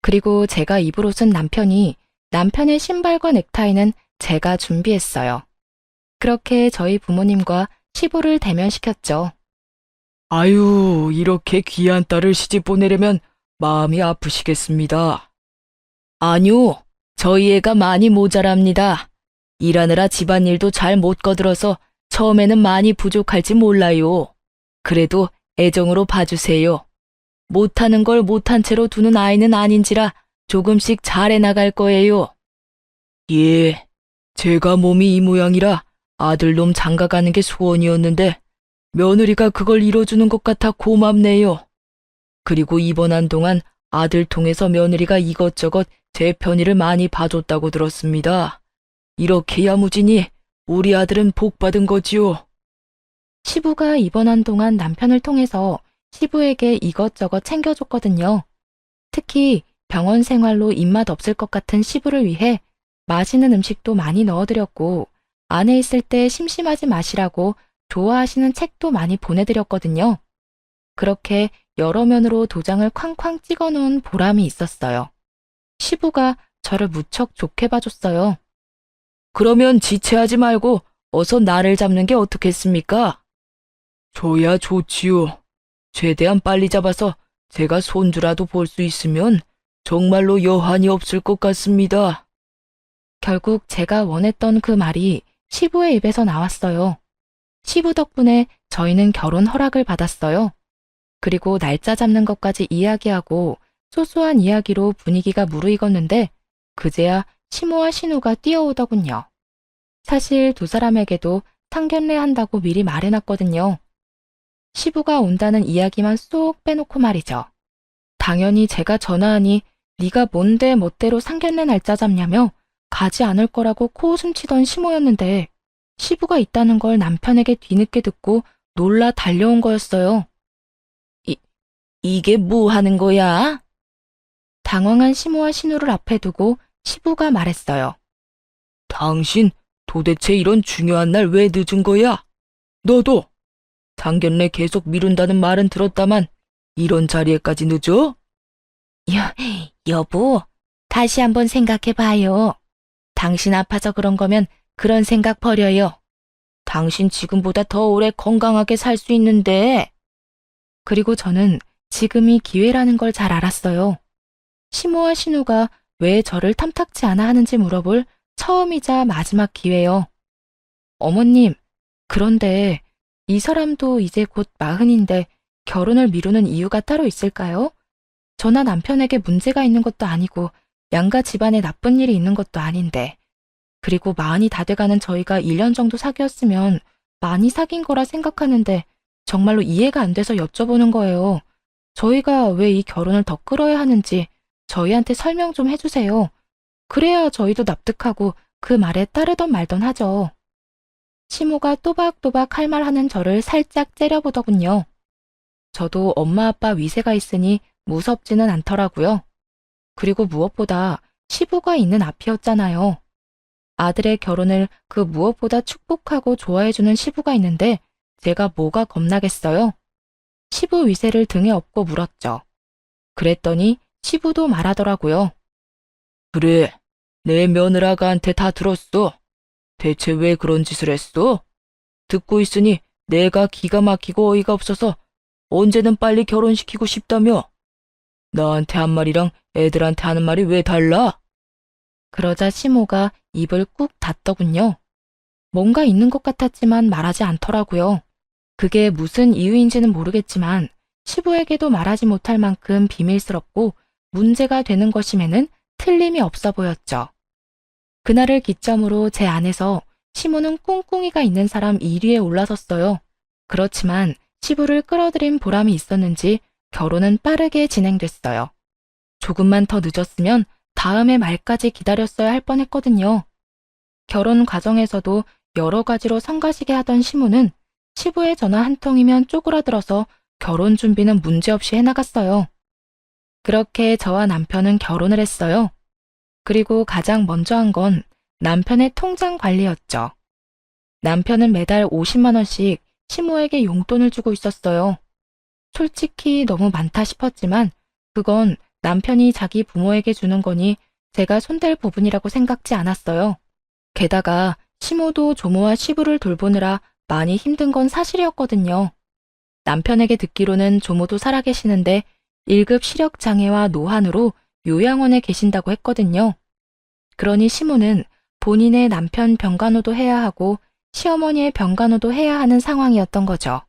그리고 제가 입을 옷은 남편의 신발과 넥타이는 제가 준비했어요. 그렇게 저희 부모님과 시부를 대면시켰죠. 아유, 이렇게 귀한 딸을 시집 보내려면 마음이 아프시겠습니다. 아니요, 저희 애가 많이 모자랍니다. 일하느라 집안일도 잘 못 거들어서 처음에는 많이 부족할지 몰라요. 그래도 애정으로 봐주세요. 못하는 걸 못한 채로 두는 아이는 아닌지라 조금씩 잘해 나갈 거예요. 예, 제가 몸이 이 모양이라 아들놈 장가가는 게 소원이었는데 며느리가 그걸 이뤄주는 것 같아 고맙네요. 그리고 입원한 동안 아들 통해서 며느리가 이것저것 제 편의를 많이 봐줬다고 들었습니다. 이렇게 야무지니 우리 아들은 복 받은 거지요. 시부가 입원한 동안 남편을 통해서 시부에게 이것저것 챙겨줬거든요. 특히 병원 생활로 입맛 없을 것 같은 시부를 위해 맛있는 음식도 많이 넣어드렸고 안에 있을 때 심심하지 마시라고 좋아하시는 책도 많이 보내드렸거든요. 그렇게 여러 면으로 도장을 쾅쾅 찍어놓은 보람이 있었어요. 시부가 저를 무척 좋게 봐줬어요. 그러면 지체하지 말고 어서 나를 잡는 게 어떻겠습니까? 저야 좋지요. 최대한 빨리 잡아서 제가 손주라도 볼 수 있으면 정말로 여한이 없을 것 같습니다. 결국 제가 원했던 그 말이 시부의 입에서 나왔어요. 시부 덕분에 저희는 결혼 허락을 받았어요. 그리고 날짜 잡는 것까지 이야기하고 소소한 이야기로 분위기가 무르익었는데 그제야 시모와 신우가 뛰어오더군요. 사실 두 사람에게도 상견례 한다고 미리 말해놨거든요. 시부가 온다는 이야기만 쏙 빼놓고 말이죠. 당연히 제가 전화하니 네가 뭔데 멋대로 상견례 날짜 잡냐며 가지 않을 거라고 코웃음 치던 시모였는데 시부가 있다는 걸 남편에게 뒤늦게 듣고 놀라 달려온 거였어요. 이게 뭐 하는 거야? 당황한 시모와 신우를 앞에 두고 시부가 말했어요. 당신 도대체 이런 중요한 날 왜 늦은 거야? 너도 상견례 계속 미룬다는 말은 들었다만 이런 자리에까지 늦어? 여보, 다시 한번 생각해봐요. 당신 아파서 그런 거면 그런 생각 버려요. 당신 지금보다 더 오래 건강하게 살 수 있는데. 그리고 저는 지금이 기회라는 걸 잘 알았어요. 시모와 신우가 왜 저를 탐탁지 않아 하는지 물어볼 처음이자 마지막 기회요. 어머님, 그런데 이 사람도 이제 곧 40인데 결혼을 미루는 이유가 따로 있을까요? 저나 남편에게 문제가 있는 것도 아니고 양가 집안에 나쁜 일이 있는 것도 아닌데. 그리고 40이 다 돼가는 저희가 1년 정도 사귀었으면 많이 사귄 거라 생각하는데 정말로 이해가 안 돼서 여쭤보는 거예요. 저희가 왜 이 결혼을 더 끌어야 하는지 저희한테 설명 좀 해주세요. 그래야 저희도 납득하고 그 말에 따르던 말던 하죠. 시모가 또박또박 할 말 하는 저를 살짝 째려보더군요. 저도 엄마 아빠 위세가 있으니 무섭지는 않더라고요. 그리고 무엇보다 시부가 있는 앞이었잖아요. 아들의 결혼을 그 무엇보다 축복하고 좋아해주는 시부가 있는데 제가 뭐가 겁나겠어요? 시부 위세를 등에 업고 물었죠. 그랬더니 시부도 말하더라고요. 그래, 내 며느라가한테 다 들었어. 대체 왜 그런 짓을 했어? 듣고 있으니 내가 기가 막히고 어이가 없어서 언제는 빨리 결혼시키고 싶다며. 나한테 한 말이랑 애들한테 하는 말이 왜 달라? 그러자 시모가 입을 꾹 닫더군요. 뭔가 있는 것 같았지만 말하지 않더라고요. 그게 무슨 이유인지는 모르겠지만 시부에게도 말하지 못할 만큼 비밀스럽고 문제가 되는 것임에는 틀림이 없어 보였죠. 그날을 기점으로 제 안에서 시모는 꿍꿍이가 있는 사람 1위에 올라섰어요. 그렇지만 시부를 끌어들인 보람이 있었는지 결혼은 빠르게 진행됐어요. 조금만 더 늦었으면 다음해 말까지 기다렸어야 할 뻔했거든요. 결혼 과정에서도 여러 가지로 성가시게 하던 시모는 시부의 전화 한 통이면 쪼그라들어서 결혼 준비는 문제없이 해나갔어요. 그렇게 저와 남편은 결혼을 했어요. 그리고 가장 먼저 한 건 남편의 통장 관리였죠. 남편은 매달 50만 원씩 시모에게 용돈을 주고 있었어요. 솔직히 너무 많다 싶었지만 그건 남편이 자기 부모에게 주는 거니 제가 손댈 부분이라고 생각지 않았어요. 게다가 시모도 조모와 시부를 돌보느라 많이 힘든 건 사실이었거든요. 남편에게 듣기로는 조모도 살아계시는데 1급 시력장애와 노환으로 요양원에 계신다고 했거든요. 그러니 시모는 본인의 남편 병간호도 해야 하고 시어머니의 병간호도 해야 하는 상황이었던 거죠.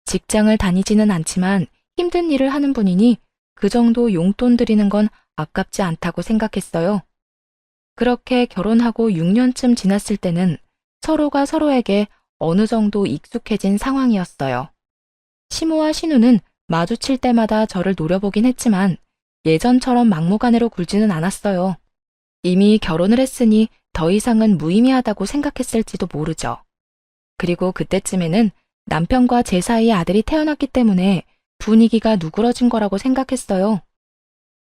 직장을 다니지는 않지만 힘든 일을 하는 분이니 그 정도 용돈 드리는 건 아깝지 않다고 생각했어요. 그렇게 결혼하고 6년쯤 지났을 때는 서로가 서로에게 어느 정도 익숙해진 상황이었어요. 시모와 신우는 마주칠 때마다 저를 노려보긴 했지만 예전처럼 막무가내로 굴지는 않았어요. 이미 결혼을 했으니 더 이상은 무의미하다고 생각했을지도 모르죠. 그리고 그때쯤에는 남편과 제 사이에 아들이 태어났기 때문에 분위기가 누그러진 거라고 생각했어요.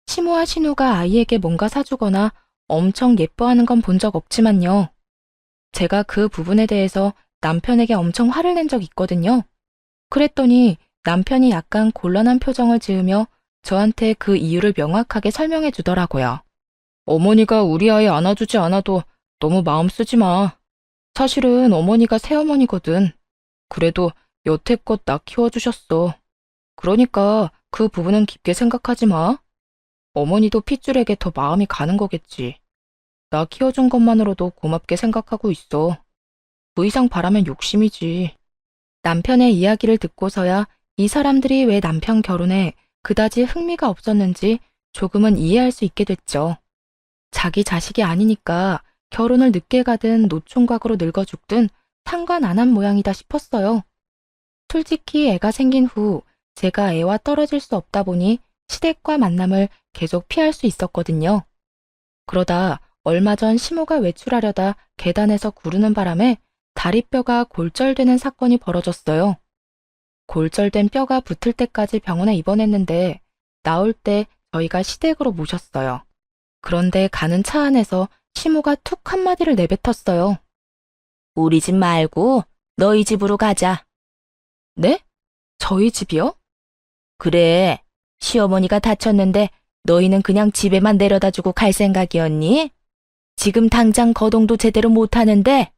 시모와 신우가 아이에게 뭔가 사주거나 엄청 예뻐하는 건 본 적 없지만요. 제가 그 부분에 대해서 남편에게 엄청 화를 낸 적 있거든요. 그랬더니 남편이 약간 곤란한 표정을 지으며 저한테 그 이유를 명확하게 설명해 주더라고요. 어머니가 우리 아이 안아주지 않아도 너무 마음 쓰지 마. 사실은 어머니가 새어머니거든. 그래도 여태껏 나 키워주셨어. 그러니까 그 부분은 깊게 생각하지 마. 어머니도 핏줄에게 더 마음이 가는 거겠지. 나 키워준 것만으로도 고맙게 생각하고 있어. 그 이상 바라면 욕심이지. 남편의 이야기를 듣고서야 이 사람들이 왜 남편 결혼에 그다지 흥미가 없었는지 조금은 이해할 수 있게 됐죠. 자기 자식이 아니니까 결혼을 늦게 가든 노총각으로 늙어 죽든 상관 안 한 모양이다 싶었어요. 솔직히 애가 생긴 후 제가 애와 떨어질 수 없다 보니 시댁과 만남을 계속 피할 수 있었거든요. 그러다 얼마 전 시모가 외출하려다 계단에서 구르는 바람에 다리뼈가 골절되는 사건이 벌어졌어요. 골절된 뼈가 붙을 때까지 병원에 입원했는데 나올 때 저희가 시댁으로 모셨어요. 그런데 가는 차 안에서 시모가 툭 한마디를 내뱉었어요. 우리 집 말고 너희 집으로 가자. 네? 저희 집이요? 그래, 시어머니가 다쳤는데 너희는 그냥 집에만 내려다 주고 갈 생각이었니? 지금 당장 거동도 제대로 못하는데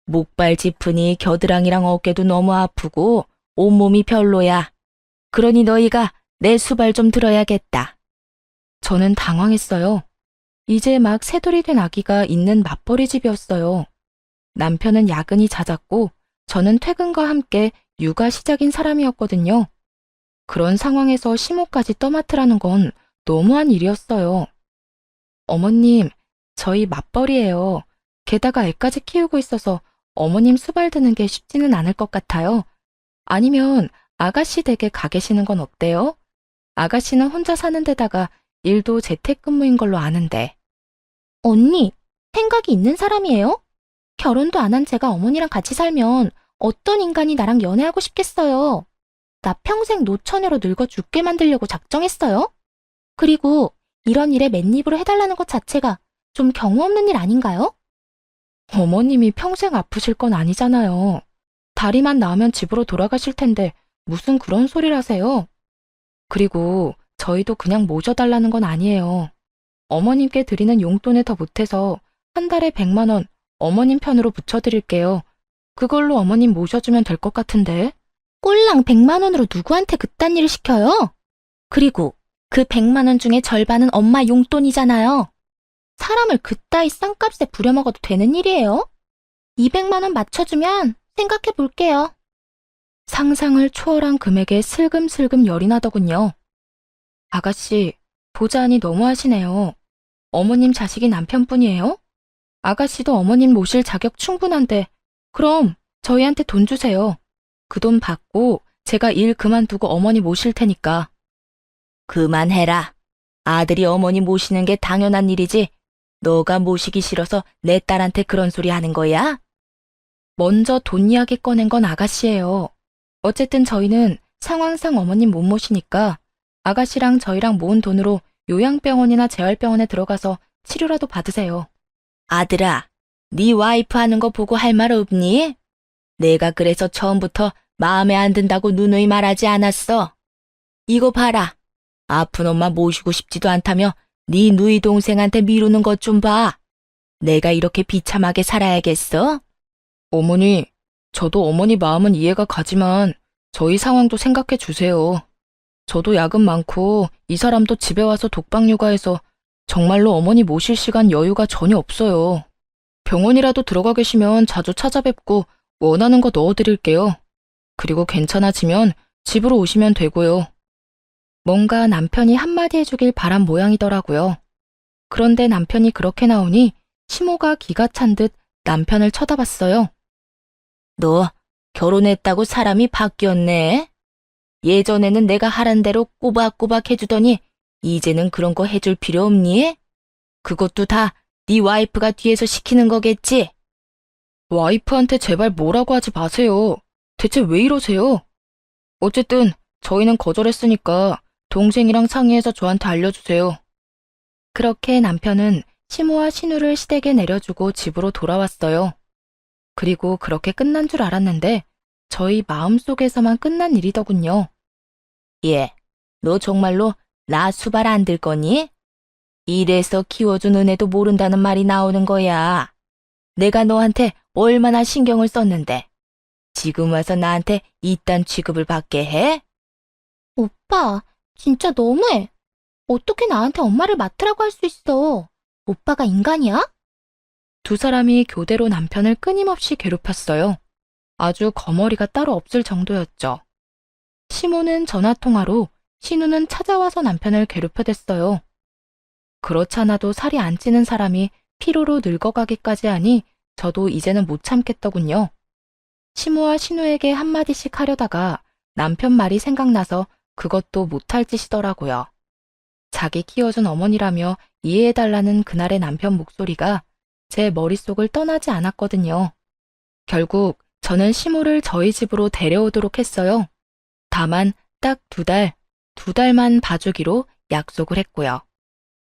목발 짚으니 겨드랑이랑 어깨도 너무 아프고 온몸이 별로야. 그러니 너희가 내 수발 좀 들어야겠다. 저는 당황했어요. 이제 막 새돌이 된 아기가 있는 맞벌이 집이었어요. 남편은 야근이 잦았고 저는 퇴근과 함께 육아 시작인 사람이었거든요. 그런 상황에서 시모까지 떠맡으라는 건 너무한 일이었어요. 어머님, 저희 맞벌이에요. 게다가 애까지 키우고 있어서 어머님 수발 드는 게 쉽지는 않을 것 같아요. 아니면 아가씨 댁에 가 계시는 건 어때요? 아가씨는 혼자 사는 데다가 일도 재택근무인 걸로 아는데. 언니, 생각이 있는 사람이에요? 결혼도 안 한 제가 어머니랑 같이 살면 어떤 인간이 나랑 연애하고 싶겠어요? 나 평생 노처녀로 늙어 죽게 만들려고 작정했어요? 그리고 이런 일에 맨입으로 해달라는 것 자체가 좀 경우 없는 일 아닌가요? 어머님이 평생 아프실 건 아니잖아요. 다리만 나으면 집으로 돌아가실 텐데 무슨 그런 소리를 하세요? 그리고 저희도 그냥 모셔달라는 건 아니에요. 어머님께 드리는 용돈에 더 못해서 한 달에 100만 원 어머님 편으로 붙여드릴게요. 그걸로 어머님 모셔주면 될 것 같은데. 꼴랑 100만 원으로 누구한테 그딴 일을 시켜요? 그리고 그 100만 원 중에 절반은 엄마 용돈이잖아요. 사람을 그따위 싼값에 부려먹어도 되는 일이에요? 200만 원 맞춰주면 생각해 볼게요. 상상을 초월한 금액에 슬금슬금 열이 나더군요. 아가씨, 보자하니 너무하시네요. 어머님 자식이 남편뿐이에요? 아가씨도 어머님 모실 자격 충분한데 그럼 저희한테 돈 주세요. 그 돈 받고 제가 일 그만두고 어머니 모실 테니까. 그만해라. 아들이 어머니 모시는 게 당연한 일이지. 너가 모시기 싫어서 내 딸한테 그런 소리 하는 거야? 먼저 돈 이야기 꺼낸 건 아가씨예요. 어쨌든 저희는 상황상 어머님 못 모시니까 아가씨랑 저희랑 모은 돈으로 요양병원이나 재활병원에 들어가서 치료라도 받으세요. 아들아, 네 와이프 하는 거 보고 할 말 없니? 내가 그래서 처음부터 마음에 안 든다고 누누이 말하지 않았어. 이거 봐라. 아픈 엄마 모시고 싶지도 않다며 네 누이 동생한테 미루는 것 좀 봐. 내가 이렇게 비참하게 살아야겠어? 어머니, 저도 어머니 마음은 이해가 가지만 저희 상황도 생각해 주세요. 저도 야근 많고 이 사람도 집에 와서 독박 육아해서 정말로 어머니 모실 시간 여유가 전혀 없어요. 병원이라도 들어가 계시면 자주 찾아뵙고 원하는 거 넣어드릴게요. 그리고 괜찮아지면 집으로 오시면 되고요. 뭔가 남편이 한마디 해주길 바란 모양이더라고요. 그런데 남편이 그렇게 나오니 시모가 기가 찬 듯 남편을 쳐다봤어요. 너 결혼했다고 사람이 바뀌었네. 예전에는 내가 하란 대로 꼬박꼬박 해주더니 이제는 그런 거 해줄 필요 없니? 그것도 다 네 와이프가 뒤에서 시키는 거겠지? 와이프한테 제발 뭐라고 하지 마세요. 대체 왜 이러세요? 어쨌든 저희는 거절했으니까 동생이랑 상의해서 저한테 알려주세요. 그렇게 남편은 시모와 신우를 시댁에 내려주고 집으로 돌아왔어요. 그리고 그렇게 끝난 줄 알았는데 저희 마음속에서만 끝난 일이더군요. 예, 너 정말로 나 수발 안 들 거니? 이래서 키워준 은혜도 모른다는 말이 나오는 거야. 내가 너한테 얼마나 신경을 썼는데 지금 와서 나한테 이딴 취급을 받게 해? 오빠, 진짜 너무해. 어떻게 나한테 엄마를 맡으라고 할 수 있어? 오빠가 인간이야? 두 사람이 교대로 남편을 끊임없이 괴롭혔어요. 아주 거머리가 따로 없을 정도였죠. 시모는 전화통화로, 신우는 찾아와서 남편을 괴롭혀댔어요. 그렇잖아도 살이 안 찌는 사람이 피로로 늙어가기까지 하니 저도 이제는 못 참겠더군요. 시모와 신우에게 한마디씩 하려다가 남편 말이 생각나서 그것도 못할 짓이더라고요. 자기 키워준 어머니라며 이해해달라는 그날의 남편 목소리가 제 머릿속을 떠나지 않았거든요. 결국 저는 시모를 저희 집으로 데려오도록 했어요. 다만 딱 2달만 봐주기로 약속을 했고요.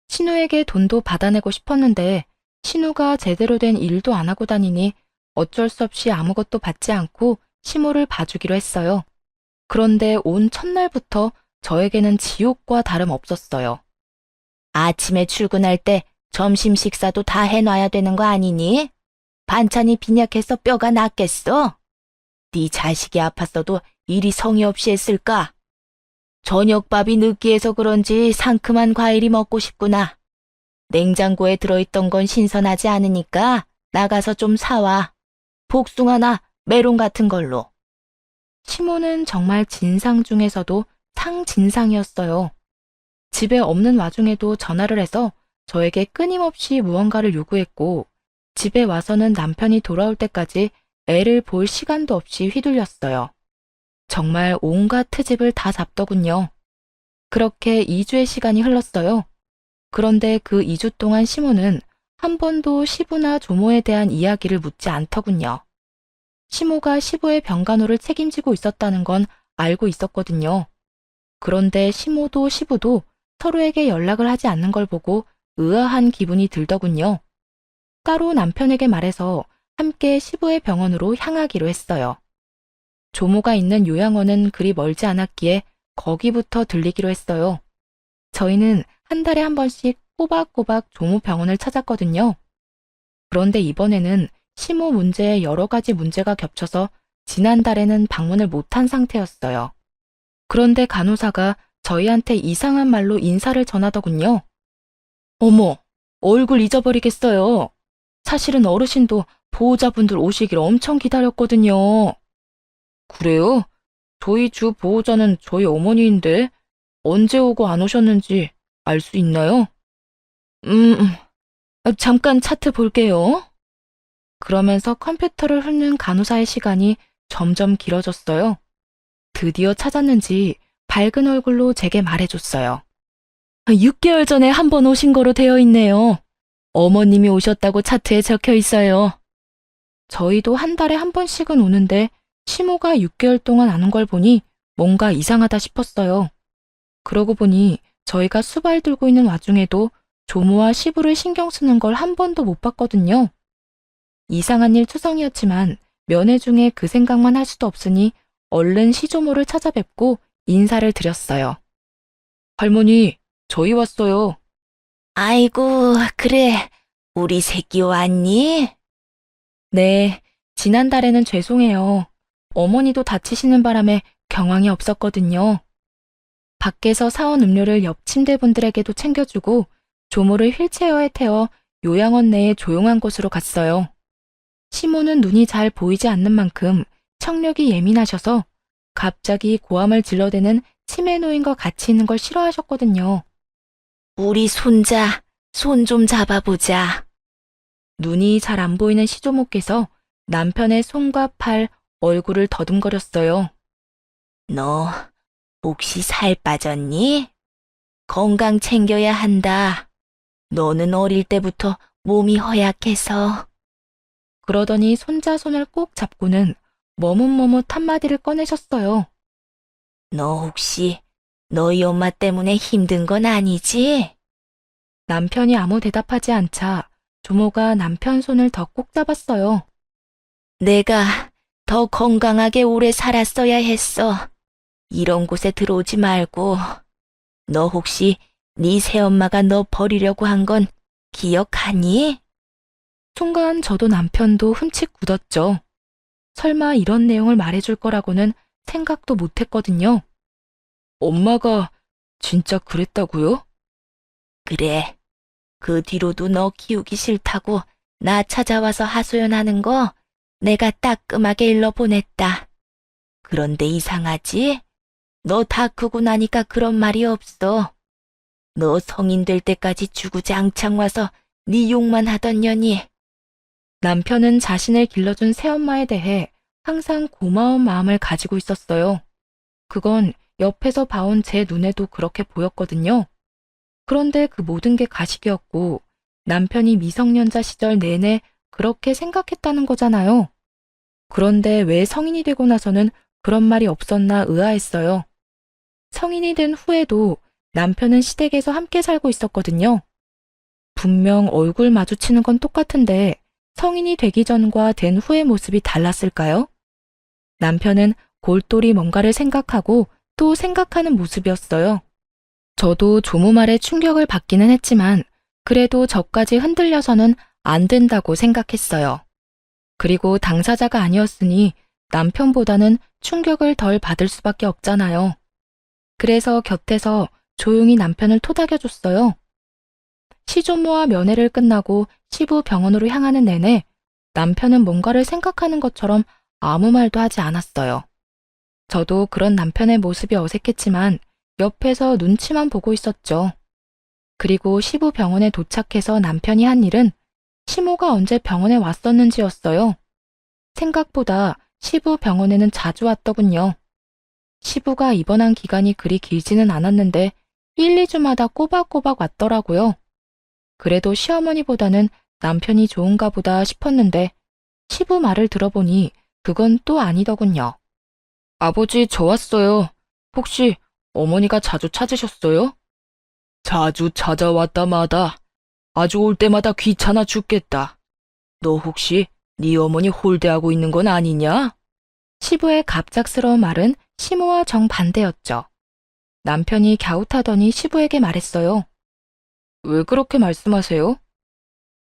신우에게 돈도 받아내고 싶었는데 신우가 제대로 된 일도 안 하고 다니니 어쩔 수 없이 아무것도 받지 않고 시모를 봐주기로 했어요. 그런데 온 첫날부터 저에게는 지옥과 다름없었어요. 아침에 출근할 때 점심 식사도 다 해놔야 되는 거 아니니? 반찬이 빈약해서 뼈가 낫겠어? 네 자식이 아팠어도 이리 성의 없이 했을까? 저녁밥이 느끼해서 그런지 상큼한 과일이 먹고 싶구나. 냉장고에 들어있던 건 신선하지 않으니까 나가서 좀 사와. 복숭아나 메론 같은 걸로. 시모는 정말 진상 중에서도 상진상이었어요. 집에 없는 와중에도 전화를 해서 저에게 끊임없이 무언가를 요구했고 집에 와서는 남편이 돌아올 때까지 애를 볼 시간도 없이 휘둘렸어요. 정말 온갖 트집을 다 잡더군요. 그렇게 2주의 시간이 흘렀어요. 그런데 그 2주 동안 시모는 한 번도 시부나 조모에 대한 이야기를 묻지 않더군요. 시모가 시부의 병간호를 책임지고 있었다는 건 알고 있었거든요. 그런데 시모도 시부도 서로에게 연락을 하지 않는 걸 보고 의아한 기분이 들더군요. 따로 남편에게 말해서 함께 시부의 병원으로 향하기로 했어요. 조모가 있는 요양원은 그리 멀지 않았기에 거기부터 들리기로 했어요. 저희는 한 달에 한 번씩 꼬박꼬박 조모 병원을 찾았거든요. 그런데 이번에는 시모 문제에 여러 가지 문제가 겹쳐서 지난달에는 방문을 못한 상태였어요. 그런데 간호사가 저희한테 이상한 말로 인사를 전하더군요. 어머, 얼굴 잊어버리겠어요. 사실은 어르신도 보호자분들 오시길 엄청 기다렸거든요. 그래요? 저희 주 보호자는 저희 어머니인데 언제 오고 안 오셨는지 알 수 있나요? 잠깐 차트 볼게요. 그러면서 컴퓨터를 훑는 간호사의 시간이 점점 길어졌어요. 드디어 찾았는지 밝은 얼굴로 제게 말해줬어요. 6개월 전에 한 번 오신 거로 되어 있네요. 어머님이 오셨다고 차트에 적혀 있어요. 저희도 한 달에 한 번씩은 오는데 시모가 6개월 동안 안 온 걸 보니 뭔가 이상하다 싶었어요. 그러고 보니 저희가 수발 들고 있는 와중에도 조모와 시부를 신경 쓰는 걸 한 번도 못 봤거든요. 이상한 일 투성이었지만 면회 중에 그 생각만 할 수도 없으니 얼른 시조모를 찾아뵙고 인사를 드렸어요. 할머니, 저희 왔어요. 아이고, 그래. 우리 새끼 왔니? 네, 지난달에는 죄송해요. 어머니도 다치시는 바람에 경황이 없었거든요. 밖에서 사온 음료를 옆 침대분들에게도 챙겨주고 조모를 휠체어에 태워 요양원 내에 조용한 곳으로 갔어요. 시모는 눈이 잘 보이지 않는 만큼 청력이 예민하셔서 갑자기 고함을 질러대는 치매 노인과 같이 있는 걸 싫어하셨거든요. 우리 손자, 손 좀 잡아보자. 눈이 잘 안 보이는 시조모께서 남편의 손과 팔, 얼굴을 더듬거렸어요. 너 혹시 살 빠졌니? 건강 챙겨야 한다. 너는 어릴 때부터 몸이 허약해서. 그러더니 손자 손을 꼭 잡고는 머뭇머뭇 한마디를 꺼내셨어요. 너 혹시 너희 엄마 때문에 힘든 건 아니지? 남편이 아무 대답하지 않자 조모가 남편 손을 더 꼭 잡았어요. 내가 더 건강하게 오래 살았어야 했어. 이런 곳에 들어오지 말고. 너 혹시 네 새엄마가 너 버리려고 한 건 기억하니? 순간 저도 남편도 흠칫 굳었죠. 설마 이런 내용을 말해줄 거라고는 생각도 못했거든요. 엄마가 진짜 그랬다고요? 그래. 그 뒤로도 너 키우기 싫다고 나 찾아와서 하소연하는 거 내가 따끔하게 일러보냈다. 그런데 이상하지? 너 다 크고 나니까 그런 말이 없어. 너 성인 될 때까지 주구장창 와서 네 욕만 하던 년이. 남편은 자신을 길러준 새엄마에 대해 항상 고마운 마음을 가지고 있었어요. 그건 옆에서 봐온 제 눈에도 그렇게 보였거든요. 그런데 그 모든 게 가식이었고 남편이 미성년자 시절 내내 그렇게 생각했다는 거잖아요. 그런데 왜 성인이 되고 나서는 그런 말이 없었나 의아했어요. 성인이 된 후에도 남편은 시댁에서 함께 살고 있었거든요. 분명 얼굴 마주치는 건 똑같은데 성인이 되기 전과 된 후의 모습이 달랐을까요? 남편은 골똘히 뭔가를 생각하고 또 생각하는 모습이었어요. 저도 조모 말에 충격을 받기는 했지만 그래도 저까지 흔들려서는 안 된다고 생각했어요. 그리고 당사자가 아니었으니 남편보다는 충격을 덜 받을 수밖에 없잖아요. 그래서 곁에서 조용히 남편을 토닥여줬어요. 시조모와 면회를 끝나고 시부 병원으로 향하는 내내 남편은 뭔가를 생각하는 것처럼 아무 말도 하지 않았어요. 저도 그런 남편의 모습이 어색했지만 옆에서 눈치만 보고 있었죠. 그리고 시부 병원에 도착해서 남편이 한 일은 시모가 언제 병원에 왔었는지였어요. 생각보다 시부 병원에는 자주 왔더군요. 시부가 입원한 기간이 그리 길지는 않았는데 1, 2주마다 꼬박꼬박 왔더라고요. 그래도 시어머니보다는 남편이 좋은가 보다 싶었는데 시부 말을 들어보니 그건 또 아니더군요. 아버지, 저 왔어요. 혹시 어머니가 자주 찾으셨어요? 자주 찾아왔다 마다 아주 올 때마다 귀찮아 죽겠다. 너 혹시 네 어머니 홀대하고 있는 건 아니냐? 시부의 갑작스러운 말은 시모와 정반대였죠. 남편이 갸웃하더니 시부에게 말했어요. 왜 그렇게 말씀하세요?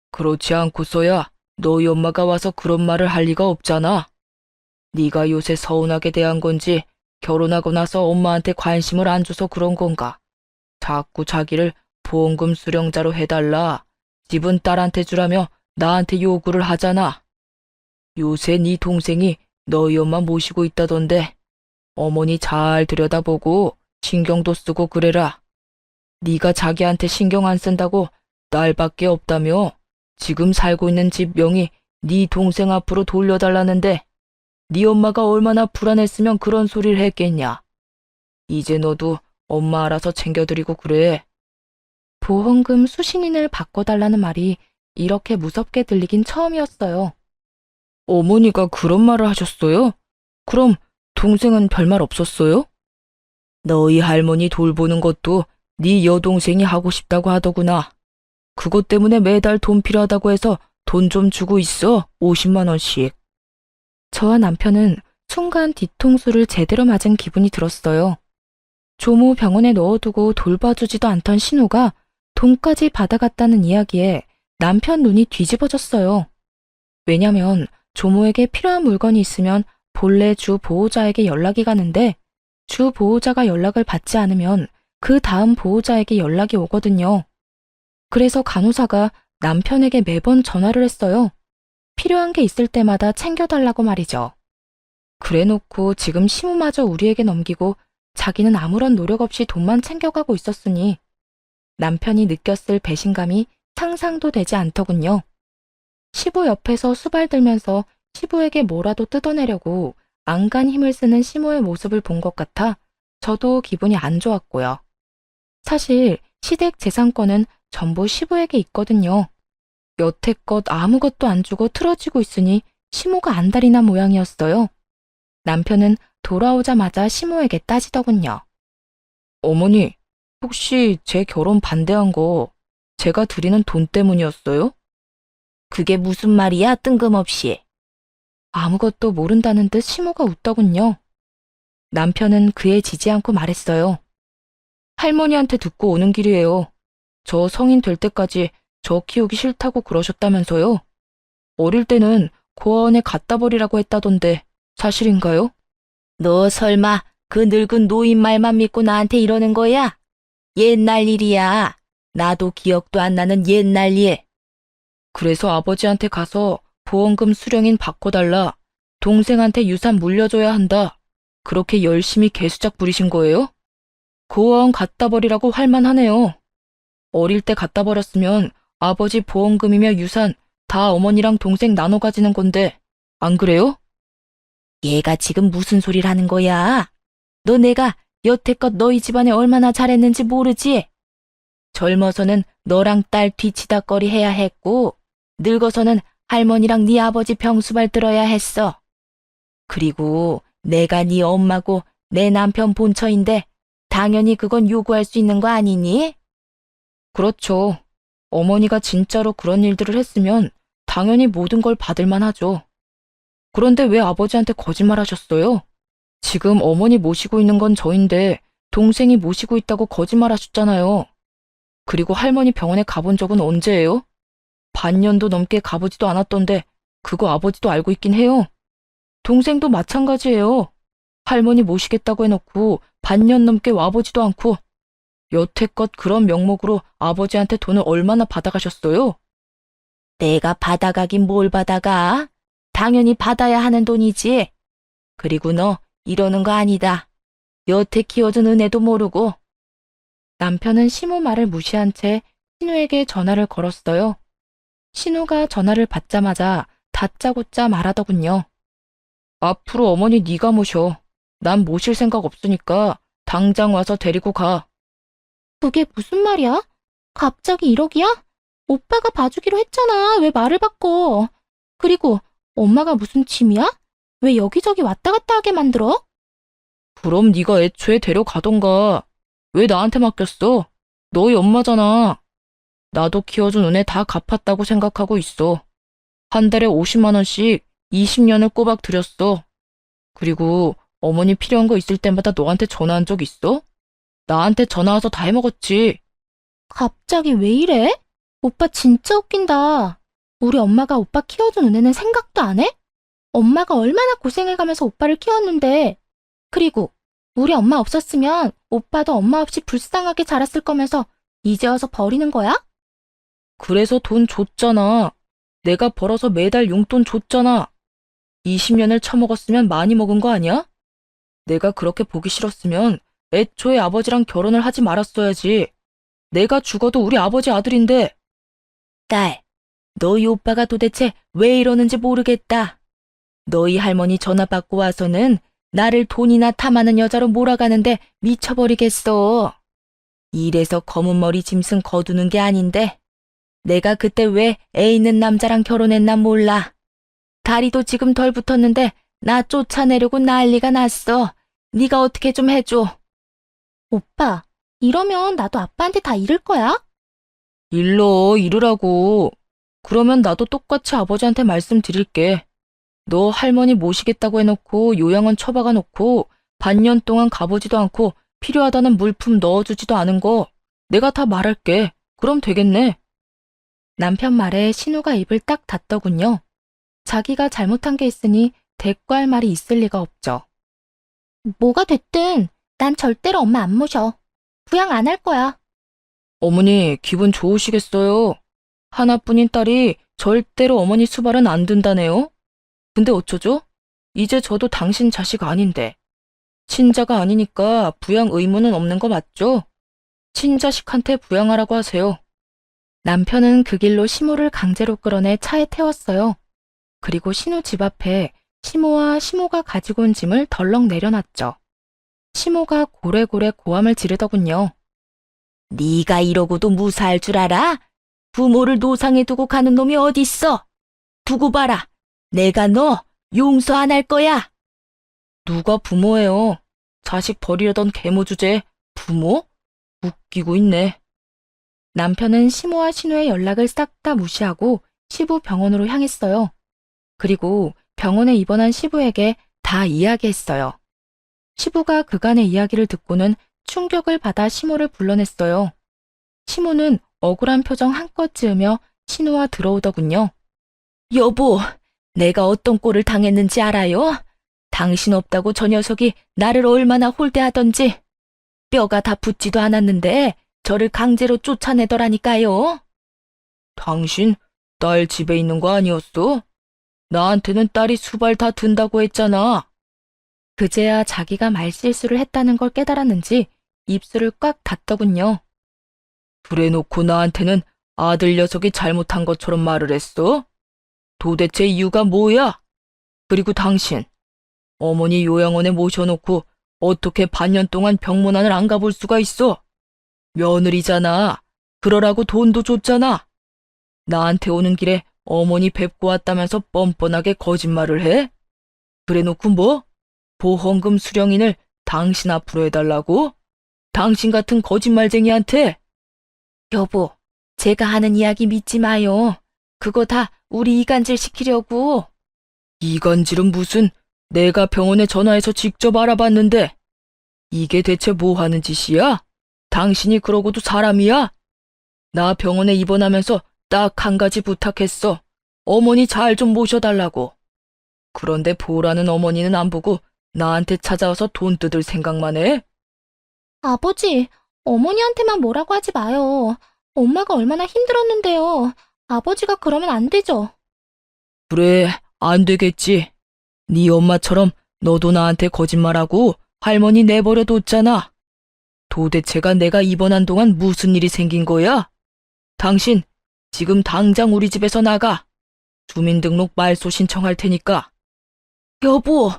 그렇지 않고서야 너희 엄마가 와서 그런 말을 할 리가 없잖아. 네가 요새 서운하게 대한 건지 결혼하고 나서 엄마한테 관심을 안 줘서 그런 건가? 자꾸 자기를 보험금 수령자로 해달라. 집은 딸한테 주라며 나한테 요구를 하잖아. 요새 네 동생이 너희 엄마 모시고 있다던데 어머니 잘 들여다보고 신경도 쓰고 그래라. 네가 자기한테 신경 안 쓴다고 딸밖에 없다며 지금 살고 있는 집 명의 네 동생 앞으로 돌려달라는데 네 엄마가 얼마나 불안했으면 그런 소리를 했겠냐. 이제 너도 엄마 알아서 챙겨드리고 그래. 보험금 수신인을 바꿔달라는 말이 이렇게 무섭게 들리긴 처음이었어요. 어머니가 그런 말을 하셨어요? 그럼 동생은 별말 없었어요? 너희 할머니 돌보는 것도 네 여동생이 하고 싶다고 하더구나. 그것 때문에 매달 돈 필요하다고 해서 돈 좀 주고 있어. 50만 원씩. 저와 남편은 순간 뒤통수를 제대로 맞은 기분이 들었어요. 조모 병원에 넣어두고 돌봐주지도 않던 신우가 돈까지 받아갔다는 이야기에 남편 눈이 뒤집어졌어요. 왜냐면 조모에게 필요한 물건이 있으면 본래 주 보호자에게 연락이 가는데 주 보호자가 연락을 받지 않으면 그 다음 보호자에게 연락이 오거든요. 그래서 간호사가 남편에게 매번 전화를 했어요. 필요한 게 있을 때마다 챙겨달라고 말이죠. 그래놓고 지금 시무마저 우리에게 넘기고 자기는 아무런 노력 없이 돈만 챙겨가고 있었으니 남편이 느꼈을 배신감이 상상도 되지 않더군요. 시부 옆에서 수발 들면서 시부에게 뭐라도 뜯어내려고 안간 힘을 쓰는 시모의 모습을 본 것 같아 저도 기분이 안 좋았고요. 사실 시댁 재산권은 전부 시부에게 있거든요. 여태껏 아무것도 안 주고 틀어지고 있으니 시모가 안달이 난 모양이었어요. 남편은 돌아오자마자 시모에게 따지더군요. 어머니, 혹시 제 결혼 반대한 거 제가 드리는 돈 때문이었어요? 그게 무슨 말이야, 뜬금없이. 아무것도 모른다는 듯 시모가 웃더군요. 남편은 그에 지지 않고 말했어요. 할머니한테 듣고 오는 길이에요. 저 성인 될 때까지 저 키우기 싫다고 그러셨다면서요? 어릴 때는 고아원에 갖다 버리라고 했다던데 사실인가요? 너 설마 그 늙은 노인 말만 믿고 나한테 이러는 거야? 옛날 일이야. 나도 기억도 안 나는 옛날 일. 그래서 아버지한테 가서 보험금 수령인 바꿔달라. 동생한테 유산 물려줘야 한다. 그렇게 열심히 개수작 부리신 거예요? 고아원 갖다 버리라고 할 만하네요. 어릴 때 갖다 버렸으면 아버지 보험금이며 유산 다 어머니랑 동생 나눠 가지는 건데 안 그래요? 얘가 지금 무슨 소리를 하는 거야? 너 내가 여태껏 너희 집안에 얼마나 잘했는지 모르지? 젊어서는 너랑 딸 뒤치다꺼리 해야 했고 늙어서는 할머니랑 네 아버지 병수발 들어야 했어. 그리고 내가 네 엄마고 내 남편 본처인데 당연히 그건 요구할 수 있는 거 아니니? 그렇죠. 어머니가 진짜로 그런 일들을 했으면 당연히 모든 걸 받을 만하죠. 그런데 왜 아버지한테 거짓말하셨어요? 지금 어머니 모시고 있는 건 저인데 동생이 모시고 있다고 거짓말하셨잖아요. 그리고 할머니 병원에 가본 적은 언제예요? 반년도 넘게 가보지도 않았던데 그거 아버지도 알고 있긴 해요. 동생도 마찬가지예요. 할머니 모시겠다고 해놓고 반년 넘게 와보지도 않고 여태껏 그런 명목으로 아버지한테 돈을 얼마나 받아가셨어요? 내가 받아가긴 뭘 받아가? 당연히 받아야 하는 돈이지. 그리고 너 이러는 거 아니다. 여태 키워준 은혜도 모르고. 남편은 시모 말을 무시한 채 신우에게 전화를 걸었어요. 신우가 전화를 받자마자 다짜고짜 말하더군요. 앞으로 어머니 네가 모셔. 난 모실 생각 없으니까 당장 와서 데리고 가. 그게 무슨 말이야? 갑자기 1억이야? 오빠가 봐주기로 했잖아. 왜 말을 바꿔? 그리고 엄마가 무슨 짐이야? 왜 여기저기 왔다 갔다 하게 만들어? 그럼 네가 애초에 데려가던가. 왜 나한테 맡겼어? 너희 엄마잖아. 나도 키워준 은혜 다 갚았다고 생각하고 있어. 한 달에 50만 원씩 20년을 꼬박 들였어. 그리고 어머니 필요한 거 있을 때마다 너한테 전화한 적 있어? 나한테 전화 와서 다 해먹었지. 갑자기 왜 이래? 오빠 진짜 웃긴다. 우리 엄마가 오빠 키워준 은혜는 생각도 안 해? 엄마가 얼마나 고생해가면서 오빠를 키웠는데. 그리고 우리 엄마 없었으면 오빠도 엄마 없이 불쌍하게 자랐을 거면서 이제 와서 버리는 거야? 그래서 돈 줬잖아. 내가 벌어서 매달 용돈 줬잖아. 20년을 처먹었으면 많이 먹은 거 아니야? 내가 그렇게 보기 싫었으면 애초에 아버지랑 결혼을 하지 말았어야지. 내가 죽어도 우리 아버지 아들인데. 딸, 너희 오빠가 도대체 왜 이러는지 모르겠다. 너희 할머니 전화 받고 와서는 나를 돈이나 탐하는 여자로 몰아가는데 미쳐버리겠어. 이래서 검은 머리 짐승 거두는 게 아닌데 내가 그때 왜 애 있는 남자랑 결혼했나 몰라. 다리도 지금 덜 붙었는데 나 쫓아내려고 난리가 났어. 네가 어떻게 좀 해줘. 오빠, 이러면 나도 아빠한테 다 잃을 거야? 이르라고. 그러면 나도 똑같이 아버지한테 말씀드릴게. 너 할머니 모시겠다고 해놓고 요양원 처박아 놓고 반년 동안 가보지도 않고 필요하다는 물품 넣어주지도 않은 거 내가 다 말할게. 그럼 되겠네. 남편 말에 신우가 입을 딱 닫더군요. 자기가 잘못한 게 있으니 대꾸할 말이 있을 리가 없죠. 뭐가 됐든 난 절대로 엄마 안 모셔. 부양 안 할 거야. 어머니 기분 좋으시겠어요. 하나뿐인 딸이 절대로 어머니 수발은 안 든다네요. 근데 어쩌죠? 이제 저도 당신 자식 아닌데. 친자가 아니니까 부양 의무는 없는 거 맞죠? 친자식한테 부양하라고 하세요. 남편은 그 길로 시모를 강제로 끌어내 차에 태웠어요. 그리고 신우 집 앞에 시모와 시모가 가지고 온 짐을 덜렁 내려놨죠. 시모가 고래고래 고함을 지르더군요. 네가 이러고도 무사할 줄 알아? 부모를 노상에 두고 가는 놈이 어딨어? 두고 봐라. 내가 너 용서 안 할 거야. 누가 부모예요? 자식 버리려던 계모 주제에 부모? 웃기고 있네. 남편은 시모와 신우의 연락을 싹 다 무시하고 시부 병원으로 향했어요. 그리고 병원에 입원한 시부에게 다 이야기했어요. 시부가 그간의 이야기를 듣고는 충격을 받아 시모를 불러냈어요. 시모는 억울한 표정 한껏 지으며 신우와 들어오더군요. 여보, 내가 어떤 꼴을 당했는지 알아요? 당신 없다고 저 녀석이 나를 얼마나 홀대하던지. 뼈가 다 붙지도 않았는데 저를 강제로 쫓아내더라니까요. 당신 딸 집에 있는 거 아니었어? 나한테는 딸이 수발 다 든다고 했잖아. 그제야 자기가 말실수를 했다는 걸 깨달았는지 입술을 꽉 닫더군요. 그래놓고 나한테는 아들 녀석이 잘못한 것처럼 말을 했어? 도대체 이유가 뭐야? 그리고 당신, 어머니 요양원에 모셔놓고 어떻게 반년 동안 병문안을 안 가볼 수가 있어? 며느리잖아. 그러라고 돈도 줬잖아. 나한테 오는 길에 어머니 뵙고 왔다면서 뻔뻔하게 거짓말을 해? 그래놓고 뭐? 보험금 수령인을 당신 앞으로 해달라고? 당신 같은 거짓말쟁이한테? 여보, 제가 하는 이야기 믿지 마요. 그거 다 우리 이간질 시키려고. 이간질은 무슨, 내가 병원에 전화해서 직접 알아봤는데. 이게 대체 뭐 하는 짓이야? 당신이 그러고도 사람이야? 나 병원에 입원하면서 딱 한 가지 부탁했어. 어머니 잘 좀 모셔달라고. 그런데 보라는 어머니는 안 보고 나한테 찾아와서 돈 뜯을 생각만 해? 아버지, 어머니한테만 뭐라고 하지 마요. 엄마가 얼마나 힘들었는데요. 아버지가 그러면 안 되죠. 그래, 안 되겠지. 네 엄마처럼 너도 나한테 거짓말하고 할머니 내버려 뒀잖아. 도대체가 내가 입원한 동안 무슨 일이 생긴 거야? 당신, 지금 당장 우리 집에서 나가. 주민등록 말소 신청할 테니까. 여보,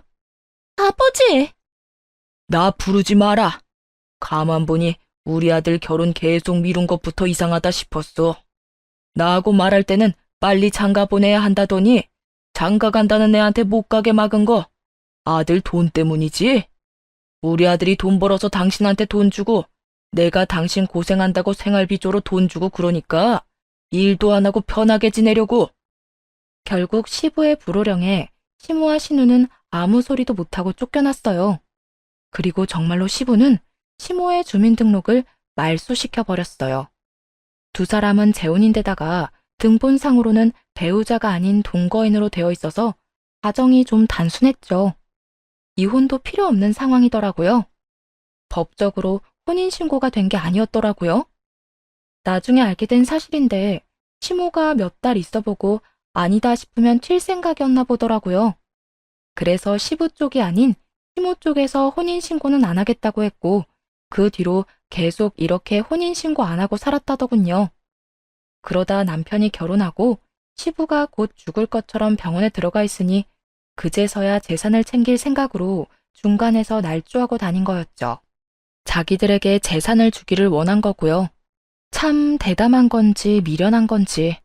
아버지! 나 부르지 마라. 가만 보니 우리 아들 결혼 계속 미룬 것부터 이상하다 싶었어. 나하고 말할 때는 빨리 장가 보내야 한다더니 장가 간다는 애한테 못 가게 막은 거 아들 돈 때문이지? 우리 아들이 돈 벌어서 당신한테 돈 주고 내가 당신 고생한다고 생활비조로 돈 주고 그러니까 일도 안 하고 편하게 지내려고. 결국 시부의 불호령에 시모와 신우는 아무 소리도 못하고 쫓겨났어요. 그리고 정말로 시부는 시모의 주민등록을 말소시켜 버렸어요. 두 사람은 재혼인데다가 등본상으로는 배우자가 아닌 동거인으로 되어 있어서 가정이 좀 단순했죠. 이혼도 필요 없는 상황이더라고요. 법적으로 혼인신고가 된 게 아니었더라고요. 나중에 알게 된 사실인데 시모가 몇 달 있어보고 아니다 싶으면 튈 생각이었나 보더라고요. 그래서 시부 쪽이 아닌 시모 쪽에서 혼인신고는 안 하겠다고 했고 그 뒤로 계속 이렇게 혼인신고 안 하고 살았다더군요. 그러다 남편이 결혼하고 시부가 곧 죽을 것처럼 병원에 들어가 있으니 그제서야 재산을 챙길 생각으로 중간에서 날조하고 다닌 거였죠. 자기들에게 재산을 주기를 원한 거고요. 참 대담한 건지 미련한 건지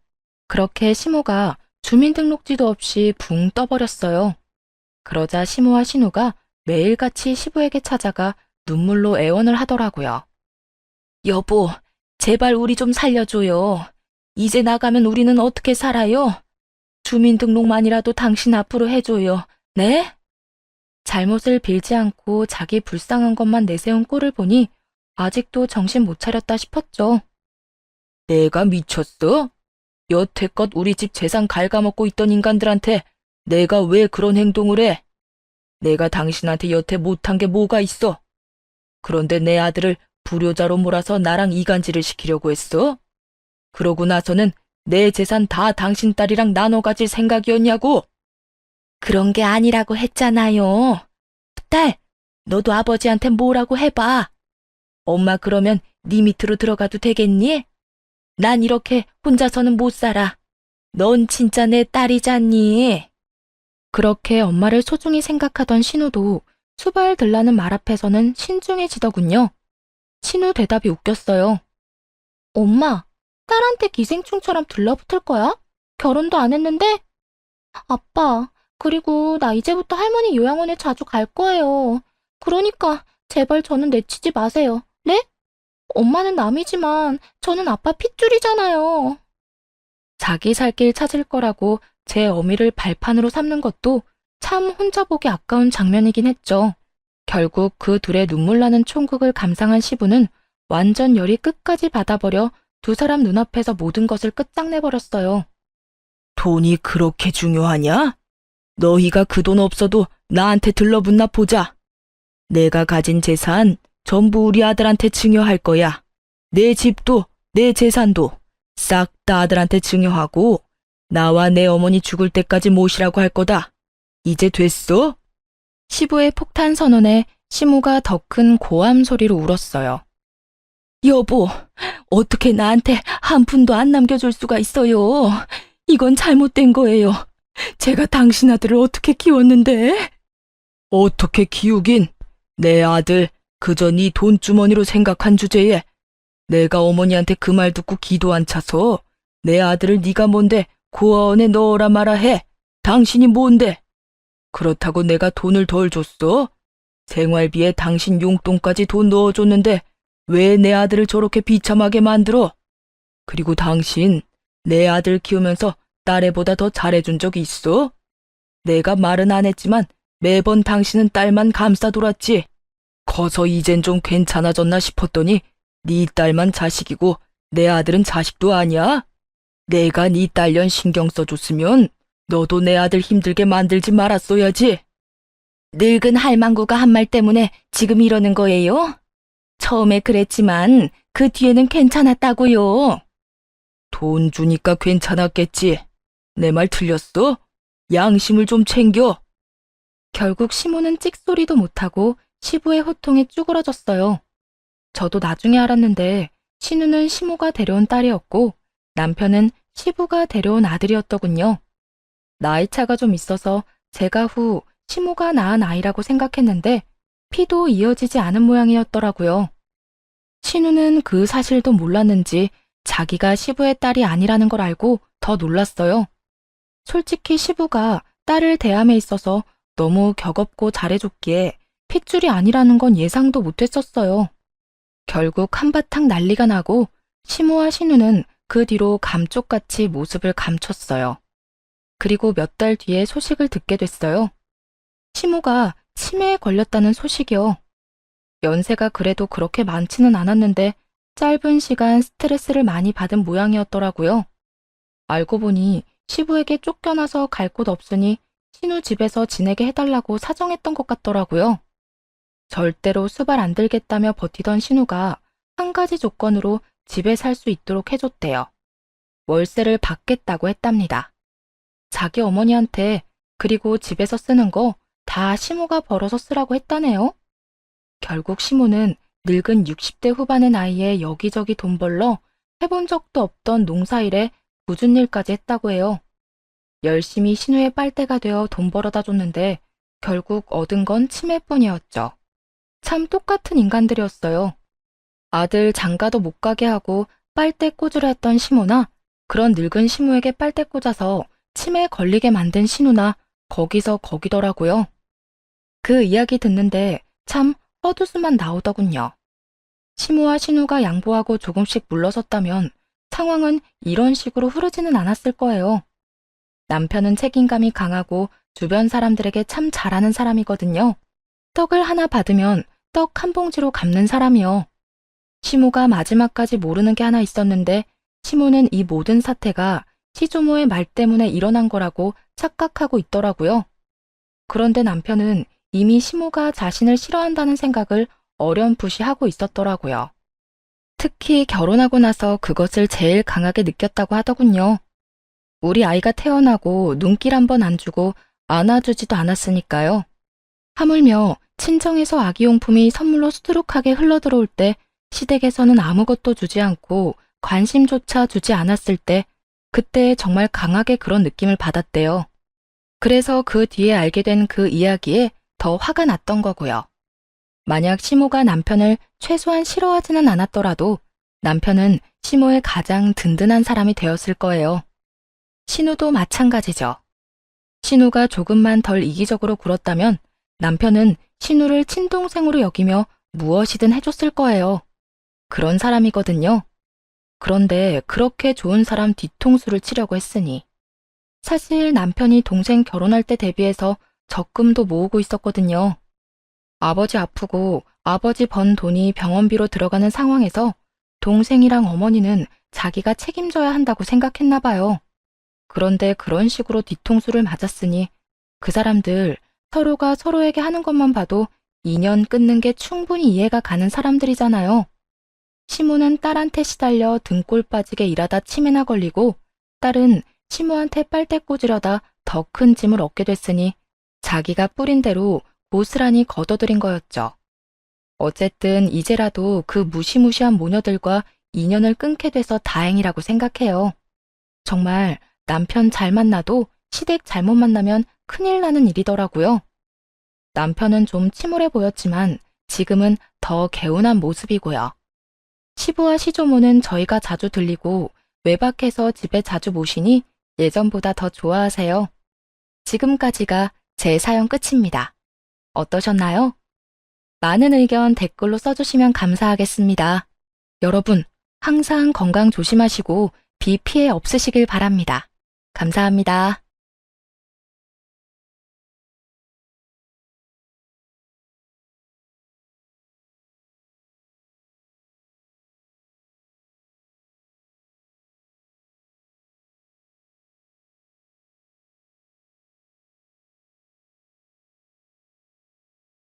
그렇게 시모가 주민등록지도 없이 붕 떠버렸어요. 그러자 시모와 신우가 매일같이 시부에게 찾아가 눈물로 애원을 하더라고요. 여보, 제발 우리 좀 살려줘요. 이제 나가면 우리는 어떻게 살아요? 주민등록만이라도 당신 앞으로 해줘요. 네? 잘못을 빌지 않고 자기 불쌍한 것만 내세운 꼴을 보니 아직도 정신 못 차렸다 싶었죠. 내가 미쳤어? 여태껏 우리 집 재산 갉아먹고 있던 인간들한테 내가 왜 그런 행동을 해? 내가 당신한테 여태 못한 게 뭐가 있어? 그런데 내 아들을 불효자로 몰아서 나랑 이간질을 시키려고 했어? 그러고 나서는 내 재산 다 당신 딸이랑 나눠 가질 생각이었냐고? 그런 게 아니라고 했잖아요. 딸, 너도 아버지한테 뭐라고 해봐. 엄마 그러면 네 밑으로 들어가도 되겠니? 난 이렇게 혼자서는 못 살아. 넌 진짜 내 딸이잖니. 그렇게 엄마를 소중히 생각하던 신우도 수발들라는 말 앞에서는 신중해지더군요. 신우 대답이 웃겼어요. 엄마, 딸한테 기생충처럼 들러붙을 거야? 결혼도 안 했는데? 아빠, 그리고 나 이제부터 할머니 요양원에 자주 갈 거예요. 그러니까 제발 저는 내치지 마세요. 네? 엄마는 남이지만 저는 아빠 핏줄이잖아요. 자기 살 길 찾을 거라고 제 어미를 발판으로 삼는 것도 참 혼자 보기 아까운 장면이긴 했죠. 결국 그 둘의 눈물 나는 총극을 감상한 시부는 완전 열이 끝까지 받아버려 두 사람 눈앞에서 모든 것을 끝장내버렸어요. 돈이 그렇게 중요하냐? 너희가 그 돈 없어도 나한테 들러붙나 보자. 내가 가진 재산 전부 우리 아들한테 증여할 거야. 내 집도 내 재산도 싹 다 아들한테 증여하고 나와 내 어머니 죽을 때까지 모시라고 할 거다. 이제 됐어? 시부의 폭탄 선언에 시모가 더 큰 고함 소리로 울었어요. 여보, 어떻게 나한테 한 푼도 안 남겨줄 수가 있어요? 이건 잘못된 거예요. 제가 당신 아들을 어떻게 키웠는데? 어떻게 키우긴? 내 아들 그저 네 돈주머니로 생각한 주제에 내가 어머니한테 그 말 듣고 기도 안 차서 내 아들을 네가 뭔데 고아원에 넣어라 마라 해. 당신이 뭔데? 그렇다고 내가 돈을 덜 줬어? 생활비에 당신 용돈까지 돈 넣어줬는데 왜 내 아들을 저렇게 비참하게 만들어? 그리고 당신 내 아들 키우면서 딸애보다 더 잘해준 적이 있어? 내가 말은 안 했지만 매번 당신은 딸만 감싸돌았지. 커서 이젠 좀 괜찮아졌나 싶었더니 네 딸만 자식이고 내 아들은 자식도 아니야? 내가 네 딸년 신경 써줬으면 너도 내 아들 힘들게 만들지 말았어야지. 늙은 할망구가 한 말 때문에 지금 이러는 거예요? 처음에 그랬지만 그 뒤에는 괜찮았다고요. 돈 주니까 괜찮았겠지. 내 말 틀렸어? 양심을 좀 챙겨. 결국 시모는 찍소리도 못하고 시부의 호통에 쭈그러졌어요. 저도 나중에 알았는데 신우는 시모가 데려온 딸이었고 남편은 시부가 데려온 아들이었더군요. 나이 차가 좀 있어서 제가 후 시모가 낳은 아이라고 생각했는데 피도 이어지지 않은 모양이었더라고요. 신우는 그 사실도 몰랐는지 자기가 시부의 딸이 아니라는 걸 알고 더 놀랐어요. 솔직히 시부가 딸을 대함에 있어서 너무 격없고 잘해줬기에 핏줄이 아니라는 건 예상도 못했었어요. 결국 한바탕 난리가 나고 시모와 신우는 그 뒤로 감쪽같이 모습을 감췄어요. 그리고 몇 달 뒤에 소식을 듣게 됐어요. 시모가 치매에 걸렸다는 소식이요. 연세가 그래도 그렇게 많지는 않았는데 짧은 시간 스트레스를 많이 받은 모양이었더라고요. 알고 보니 시부에게 쫓겨나서 갈 곳 없으니 신우 집에서 지내게 해달라고 사정했던 것 같더라고요. 절대로 수발 안 들겠다며 버티던 신우가 한 가지 조건으로 집에 살 수 있도록 해줬대요. 월세를 받겠다고 했답니다. 자기 어머니한테 그리고 집에서 쓰는 거 다 시모가 벌어서 쓰라고 했다네요. 결국 시모는 늙은 60대 후반의 나이에 여기저기 돈 벌러 해본 적도 없던 농사일에 굳은 일까지 했다고 해요. 열심히 신우의 빨대가 되어 돈 벌어다 줬는데 결국 얻은 건 치매뿐이었죠. 참 똑같은 인간들이었어요. 아들 장가도 못 가게 하고 빨대 꽂으려 했던 시모나 그런 늙은 시모에게 빨대 꽂아서 치매에 걸리게 만든 신우나 거기서 거기더라고요. 그 이야기 듣는데 참 헛웃음만 나오더군요. 시모와 신우가 양보하고 조금씩 물러섰다면 상황은 이런 식으로 흐르지는 않았을 거예요. 남편은 책임감이 강하고 주변 사람들에게 참 잘하는 사람이거든요. 떡을 하나 받으면 떡 한 봉지로 갚는 사람이요. 시모가 마지막까지 모르는 게 하나 있었는데 시모는 이 모든 사태가 시조모의 말 때문에 일어난 거라고 착각하고 있더라고요. 그런데 남편은 이미 시모가 자신을 싫어한다는 생각을 어렴풋이 하고 있었더라고요. 특히 결혼하고 나서 그것을 제일 강하게 느꼈다고 하더군요. 우리 아이가 태어나고 눈길 한 번 안 주고 안아주지도 않았으니까요. 하물며 친정에서 아기용품이 선물로 수두룩하게 흘러들어올 때 시댁에서는 아무것도 주지 않고 관심조차 주지 않았을 때 그때 정말 강하게 그런 느낌을 받았대요. 그래서 그 뒤에 알게 된 그 이야기에 더 화가 났던 거고요. 만약 시모가 남편을 최소한 싫어하지는 않았더라도 남편은 시모의 가장 든든한 사람이 되었을 거예요. 신우도 마찬가지죠. 신우가 조금만 덜 이기적으로 굴었다면 남편은 신우를 친동생으로 여기며 무엇이든 해줬을 거예요. 그런 사람이거든요. 그런데 그렇게 좋은 사람 뒤통수를 치려고 했으니 사실 남편이 동생 결혼할 때 대비해서 적금도 모으고 있었거든요. 아버지 아프고 아버지 번 돈이 병원비로 들어가는 상황에서 동생이랑 어머니는 자기가 책임져야 한다고 생각했나 봐요. 그런데 그런 식으로 뒤통수를 맞았으니 그 사람들 서로가 서로에게 하는 것만 봐도 인연 끊는 게 충분히 이해가 가는 사람들이잖아요. 시모는 딸한테 시달려 등골 빠지게 일하다 치매나 걸리고 딸은 시모한테 빨대 꽂으려다 더 큰 짐을 얻게 됐으니 자기가 뿌린 대로 고스란히 걷어들인 거였죠. 어쨌든 이제라도 그 무시무시한 모녀들과 인연을 끊게 돼서 다행이라고 생각해요. 정말 남편 잘 만나도 시댁 잘못 만나면 큰일 나는 일이더라고요. 남편은 좀 침울해 보였지만 지금은 더 개운한 모습이고요. 시부와 시조모는 저희가 자주 들리고 외박해서 집에 자주 모시니 예전보다 더 좋아하세요. 지금까지가 제 사연 끝입니다. 어떠셨나요? 많은 의견 댓글로 써주시면 감사하겠습니다. 여러분, 항상 건강 조심하시고 비 피해 없으시길 바랍니다. 감사합니다.